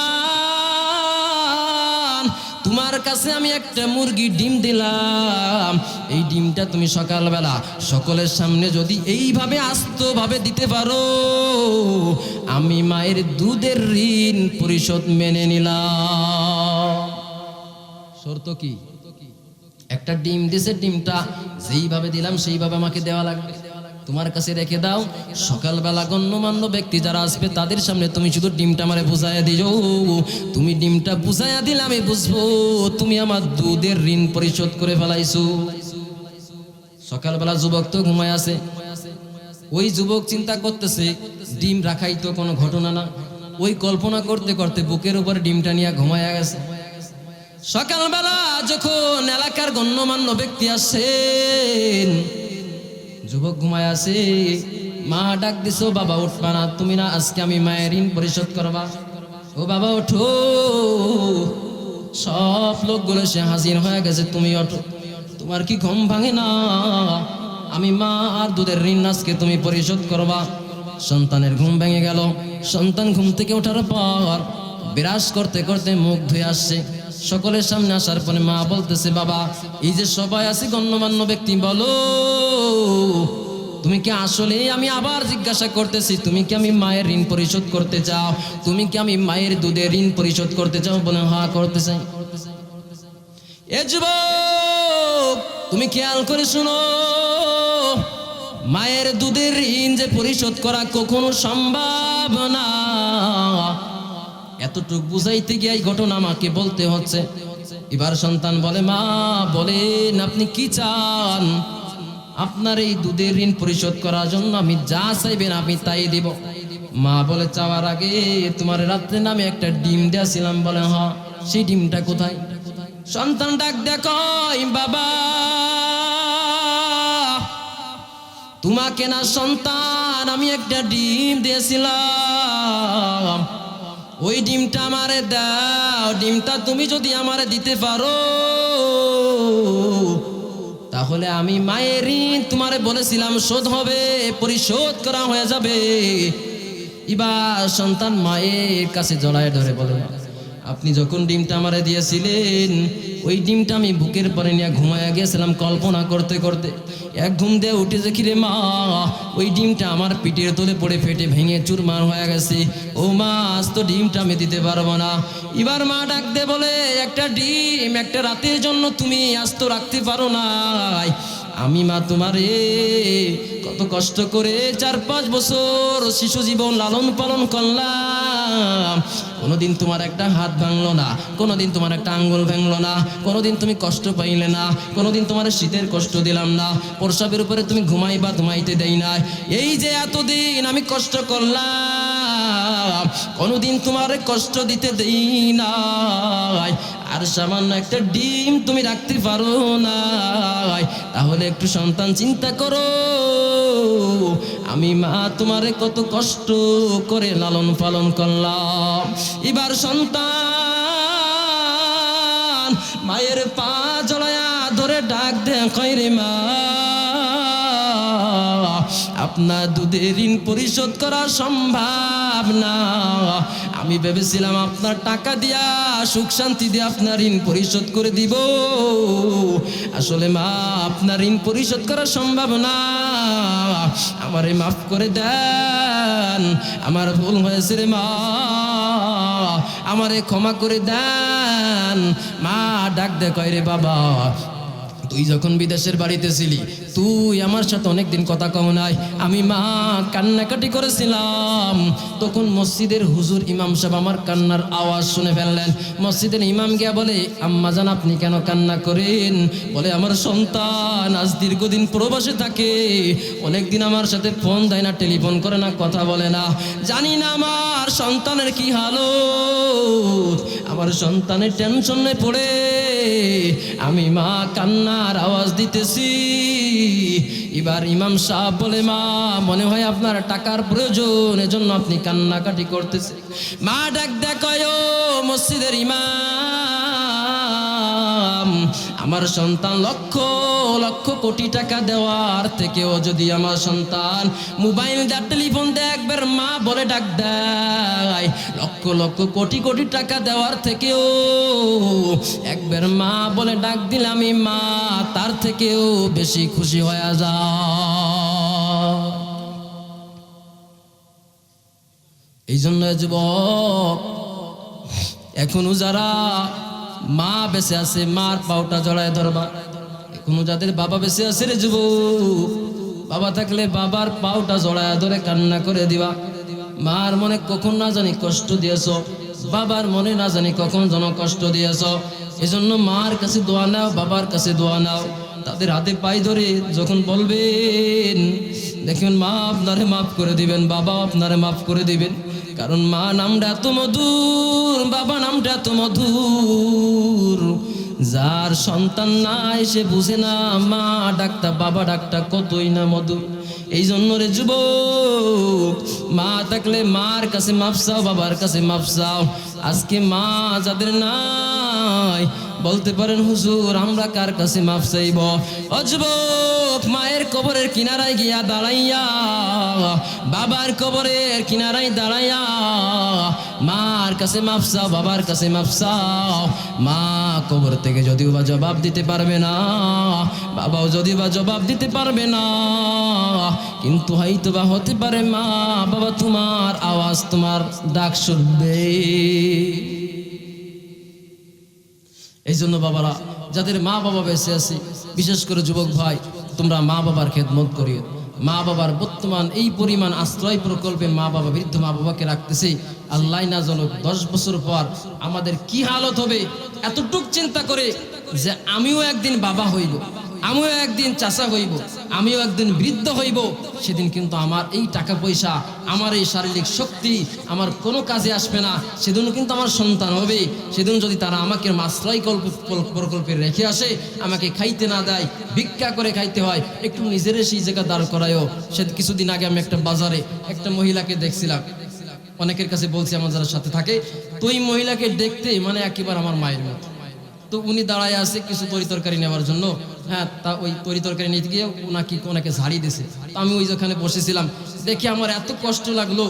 তোমার কাছে আমি একটা মুরগি ডিম দিলাম, এই ডিমটা তুমি সকালবেলা সকলের সামনে যদি এইভাবে আস্তভাবে দিতে পারো, আমি মায়ের দুধের ঋণ পরিশোধ মেনে নিলাম। শর্ত কি? একটা ডিম দিছে, ডিমটা যেইভাবে দিলাম সেইভাবে আমাকে দেওয়া লাগবে, তোমার কাছে রেখে দাও। সকালবেলা গণ্যমান্য ব্যক্তি যারা আসবে তাদের সামনে তুমি শুধু ডিমটা আমারে বুঝাইয়া দিও, তুমি ডিমটা বুঝাইয়া দিলে আমি বুঝবো তুমি আমার দুধের ঋণ পরিশোধ করে ফেলাইছো। সকালবেলা যুবক তো ঘুমায় আছে, ওই যুবক চিন্তা করতেছে ডিম রাখাই তো কোনো ঘটনা না, ওই কল্পনা করতে করতে বুকের উপর ডিমটা নিয়ে ঘুমায়া গেছে। সকালবেলা যখন এলাকার গণ্যমান্য ব্যক্তি আসেন, যুবক ঘুমায় আছে, মা ডাক দিছো, বাবা উঠবা না, তুমি না আজকে আমি মায়ের ঋণ পরিশোধ করবা, ও বাবা ওঠো। সব লোকগুলো সে হাজির হয়ে গেছে, তুমি ওঠো, তোমার কি ঘুম ভাঙে না? আমি মা আর দুধের ঋণ আজকে তুমি পরিশোধ করবা। সন্তানের ঘুম ভেঙে গেল। সন্তান ঘুম থেকে ওঠার পর বিরাজ করতে করতে মুখ ধুয়ে আসছে। সকলের সামনে আসার পরে মা বলতেছে, বাবা এই যে সবাই আছে গণ্যমান্য ব্যক্তি, বলো তুমি কি আসলে, আমি আবার জিজ্ঞাসা করতেছি, তুমি কি আমি মায়ের ঋণ পরিশোধ করতে চাও? তুমি কি আমি মায়ের দুধের ঋণ পরিশোধ করতে চাও? বলে হ্যাঁ করতে চাই। এ যুবক তুমি খেয়াল করে শুনো, মায়ের দুধের ঋণ যে পরিশোধ করা কখনো সম্ভব না, এতটুক বুঝাইতে গিয়ে এই ঘটনা আমাকে বলতে হচ্ছে। এবার সন্তান বলে, মা বলেন আপনি কি চান? আপনার এই দুধের ঋণ পরিশোধ করার জন্য আমি যা চাইবেন আমি তাই দিব। মা বলে, চাওয়ার আগে তোমার রাত্রে নামে একটা ডিম দিয়েছিলাম। বলে হ্যাঁ, সেই ডিমটা কোথায়? সন্তান ডাক দেখো, বাবা তোমাকে না সন্তান আমি একটা ডিম দিয়েছিলাম, ওই ডিমটা আমারে দাও। ডিমটা তুমি যদি আমারে দিতে পারো তাহলে আমি মায়ের ঋণ তোমারে বলেছিলাম শোধ হবে, পরিশোধ করা হয়ে যাবে। এবার সন্তান মায়ের কাছে জড়ায় ধরে বলে, আপনি যখন ডিমটা আমারে দিয়েছিলেন ওই ডিমটা আমি বুকের পরে নিয়ে ঘুমায়া গিয়েছিলাম কল্পনা করতে করতে। এক ঘুম দিয়ে উঠে দেখি রে মা, ওই ডিমটা আমার পিঠের তলে পড়ে ফেটে ভেঙে চুরমার হয়ে গেছে। ও মা, আজ তো ডিমটা আমি দিতে পারবো না। এবার মা ডাক দে বলে, একটা ডিম একটা রাতের জন্য তুমি আজ তো রাখতে পারো না। আমি মা তোমারে কত কষ্ট করে 4-5 বছর শিশু জীবন লালন পালন করলাম, কোনোদিন তোমার একটা হাত ভাঙলো না, কোনোদিন তোমার একটা আঙ্গুল ভাঙলো না, কোনোদিন তুমি কষ্ট পাইলে না, কোনোদিন তোমার শীতের কষ্ট দিলাম না, প্রসাবের উপরে তুমি ঘুমাইবা ঘুমাইতে দেই না। এই যে এতদিন আমি কষ্ট করলাম, কোনোদিন তোমার কষ্ট দিতে দেই নাই। আর সামান্য একটা ডিম তুমি রাখতে পারো না, তাহলে একটু সন্তান চিন্তা করো আমি মা তোমারে কত কষ্ট করে লালন পালন করলাম। এবার সন্তান মায়ের পা জড়ায়া ধরে ডাক দে, কয় রে মা, আপনার দুধের ঋণ পরিশোধ করা সম্ভব না। আমি ভেবেছিলাম আপনার টাকা দিয়া সুখ শান্তি দিয়ে আপনার ঋণ পরিশোধ করে দিব, আসলে মা আপনার ঋণ পরিশোধ করা সম্ভব না, আমারে মাফ করে দেন, আমার ভুল হয়েছে রে মা, আমারে ক্ষমা করে দেন। মা ডাক দে, কয় রে বাবা, তুই যখন বিদেশের বাড়িতে ছিলি তুই আমার সাথে অনেকদিন কথা কও নাই, আমি মা কান্নাকাটি করেছিলাম, তখন মসজিদের হুজুর ইমাম সাহেব আমার কান্নার আওয়াজ শুনে ফেললেন। মসজিদের ইমাম গিয়া বলে, আম্মা জান আপনি কেন কান্না করেন? বলে, আমার সন্তান আজ দীর্ঘদিন প্রবাসে থাকে, অনেকদিন আমার সাথে ফোন দেয় না, টেলিফোন করে না, কথা বলে না, জানি না আমার সন্তানের কি হালত, আমার সন্তানের টেনশনে পড়ে আমি মা কান্নার আওয়াজ দিতেছি। এবার ইমাম সাহেব বলে, মা মনে হয় আপনার টাকার প্রয়োজন, এজন্য আপনি কান্নাকাটি করতেছেন। মা ডাক দেখায়, মসজিদের ইমাম, আমার সন্তান লক্ষ লক্ষ কোটি টাকা দেওয়ার থেকেও যদি আমার সন্তান মোবাইল দেয়, টেলিফোন দেয়, একবার মা বলে ডাক দেয়, লক্ষ লক্ষ কোটি কোটি টাকা দেওয়ার থেকেও একবার মা বলে ডাক দিলে আমি মা তার থেকেও বেশি খুশি হয়ে যায়। এই জন্য যুবক, এখনো যারা মা বেঁচে আছে মার পাউটা জড়ায় ধরবা, এখনো যাদের বাবা বেঁচে আছে রে যুবক, বাবা থাকলে বাবার পাউটা জড়ায় ধরে কান্না করে দিবা। মার মনে কখন না জানি কষ্ট দিয়েছ, বাবার মনে না জানি কখন যেন কষ্ট দিয়েছ, এজন্য মার কাছে দোয়া নাও, বাবার কাছে দোয়া নাও, তাদের হাতে পায়ে ধরে যখন বলবেন, দেখবেন মা আপনারে মাফ করে দিবেন, বাবা আপনারে মাফ করে দিবেন, কারণ মা নামটা এত মধুর, বাবা নামটা এত মধুর, যার সন্তান নাই সে বুঝে না মা ডাকটা বাবা ডাকটা কতই না মধুর। এই জন্য রে যুবক, মা থাকলে মার কাছে মাফ চাও, বাবার কাছে মাফ চাও। আজকে মা যাদের নাই বলতে পারেন, হুজুর আমরা কার কাছে মাফ চাইব? ও যুবক, মায়ের কবরের কিনারায় গিয়া দাঁড়াইয়া, বাবার কবরের কিনারায় দাঁড়াইয়া মার কাছে মাফ চাও, বাবার কাছে মাফ চাও। মা কবর থেকে যদিও বা জবাব দিতে পারবে না, বাবাও যদিও বা জবাব দিতে পারবে না, কিন্তু হয়তো বা হতে পারে মা বাবা তোমার আওয়াজ, তোমার ডাক শুনবে। এই জন্য বাবারা, যাদের মা বাবা বেঁচে আছে, বিশেষ করে যুবক ভাই, তোমরা মা বাবার খেদমত করিও। মা বাবার বর্তমান এই পরিমাণ আশ্রয় প্রকল্পে মা বাবা, বৃদ্ধ মা বাবাকে রাখতেছে, আল্লাহ না জানুক 10 বছর পর আমাদের কি হালত হবে। এতটুক চিন্তা করে যে আমিও একদিন বাবা হইব, আমিও একদিন চাচা হইব, আমিও একদিন বৃদ্ধ হইব, সেদিন কিন্তু আমার এই টাকা পয়সা, আমার এই শারীরিক শক্তি আমার কোনো কাজে আসবে না, সেদিন কিন্তু আমার সন্তান হবে। সেদিন যদি তারা আমাকে আশ্রয় প্রকল্পে রেখে আসে, আমাকে খাইতে না দেয়, ভিক্ষা করে খাইতে হয়, একটু নিজের সেই জায়গা দাঁড় করায়ও। সে কিছুদিন আগে আমি একটা বাজারে একটা মহিলাকে দেখছিলাম, অনেকের কাছে বলছি আমার যারা সাথে থাকে, তো ওই মহিলাকে দেখতে মানে একেবারে আমার মায়ের মতো। তো উনি দাঁড়ায় আছে কিছু তরি-তরকারি নেওয়ার জন্য, হ্যাঁ, তা ওই তরি-তরকারি নিতে গিয়ে ওনাকে ঝাড়ি দিছে। তো আমি ওই যেখানে বসেছিলাম, দেখি আমার এত কষ্ট লাগলো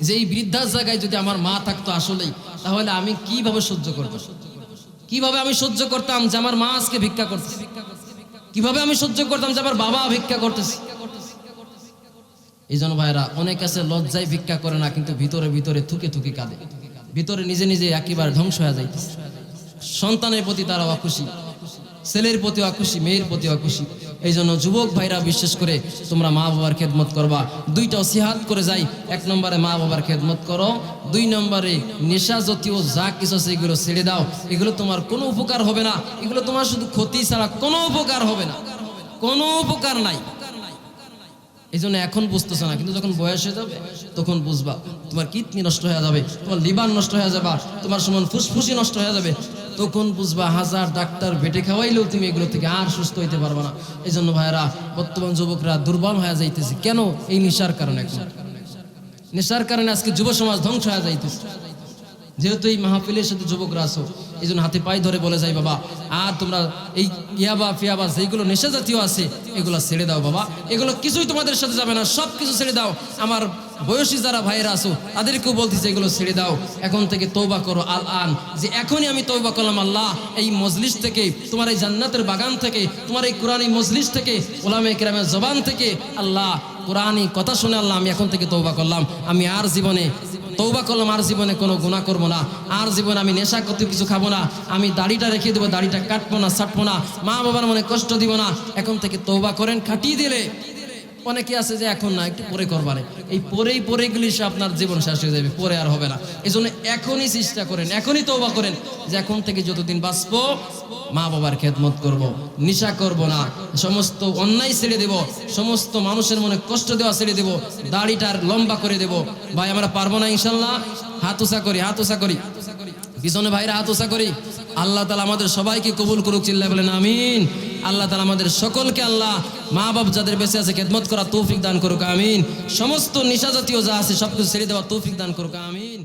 যে এই বৃদ্ধার জায়গায় যদি আমার মা থাকতো আসলেই, তাহলে আমি কিভাবে সহ্য করতাম, কিভাবে আমি সহ্য করতাম যে আমার মা আজকে ভিক্ষা করতেছে, কিভাবে আমি সহ্য করতাম যে আমার বাবা ভিক্ষা করতেছে। এই জন্য ভাইরা, অনেক আছে লজ্জায় ভিক্ষা করে না, কিন্তু ভিতরে ভিতরে থুকে থুকে কাঁদে, ভিতরে নিজে নিজে একেবারে ধ্বংস হয়ে যাইতেছে। সন্তানের প্রতি তারা অখুশি, ছেলের প্রতি অখুশি, মেয়ের প্রতি অখুশি। এই জন্য যুবক ভাইরা, বিশেষ করে তোমরা মা বাবার খেদমত করবা। দুইটা ওসিহাত করে যাই, 1 নম্বরে মা বাবার খেদমত করো, 2 নম্বরে নেশা জাতীয় যা কিছু আছে এগুলো ছেড়ে দাও। এগুলো তোমার কোনো উপকার হবে না, এগুলো তোমার শুধু ক্ষতি ছাড়া কোনো উপকার হবে না, কোনো উপকার নাই। এই জন্য এখন বুঝতেছ না, কিন্তু যখন বয়স হয়ে যাবে তখন বুঝবা। তোমার কিডনি নষ্ট হয়ে যাবে, তোমার লিভার নষ্ট হয়ে যাবে, তোমার সমান ফুসফুসি নষ্ট হয়ে যাবে, তখন বুঝবা হাজার ডাক্তার বেটে খাওয়াইলেও তুমি এগুলো থেকে আর সুস্থ হইতে পারবে না। এই জন্য ভাইরা, বর্তমান যুবকরা দুর্বল হয়ে যাইতেছে। কেন? এই নেশার কারণে। নেশার কারণে আজকে যুব সমাজ ধ্বংস হয়ে যাইতেছে। যেহেতু এই মাহফিলের সাথে যুবকরা আছো, এই জন্য হাতে পায়ে ধরে বলে যাই বাবা, আর তোমরা এই ইয়াবা ফিয়াবা যেগুলো নেশা জাতীয় আছে এগুলো ছেড়ে দাও বাবা, এগুলো কিছুই তোমাদের সাথে যাবে না, সব কিছু ছেড়ে দাও। আমার বয়সী যারা ভাইয়েরা আছো তাদেরকেও বলতেছে এগুলো ছেড়ে দাও, এখন থেকে তওবা করো। আল আন, যে এখনই আমি তওবা করলাম আল্লাহ, এই মজলিস থেকে, তোমার এই জান্নাতের বাগান থেকে, তোমার এই কোরআনী মজলিস থেকে, ওলামায়ে কেরামের জবান থেকে, আল্লাহ কোরআনী কথা শুনে আল্লাহ আমি এখন থেকে তওবা করলাম, আমি আর জীবনে তওবা করলাম, আর জীবনে কোনো গুনাহ করব না, আর জীবনে আমি নেশা করতে কিছু খাবো না, আমি দাড়িটা রেখে দেবো, দাড়িটা কাটবো না, ছাটবো না, মা বাবার মনে কষ্ট দিব না। এখন থেকে তওবা করেন। খাটিয়ে দিলে অনেকে আছে যে এখন না, একটু পরে করবারে, এই পরেই গেলে সে আপনার জীবন শেষ হয়ে যাবে, পরে আর হবে না। এই জন্য এখনই চেষ্টা করেন, এখনই তওবা করেন যে এখন থেকে যতদিন বাঁচবো মা বাবার খেদমত করব, নেশা করব না, সমস্ত অন্যায় ছেড়ে দেব, সমস্ত মানুষের মনে কষ্ট দেওয়া ছেড়ে দেব, দাড়িটার লম্বা করে দেব। ভাই আমরা পারবো না ইনশাল্লাহ? হাত উঁচা করি, হাত উঁচা করি, পিছনে ভাইরা হাত উঁচা করি। আল্লাহ তাআলা আমাদের সবাইকে কবুল করুক, চিল্লায় বলেন আমিন। আল্লাহ তাআলা আমাদের সকলকে, আল্লাহ মা বাপ যাদের বেঁচে আছে খেদমত করা তৌফিক দান করুক, আমিন। সমস্ত নেশা জাতীয় যা আছে সবকিছু ছেড়ে দেওয়া তৌফিক দান করুক, আমিন।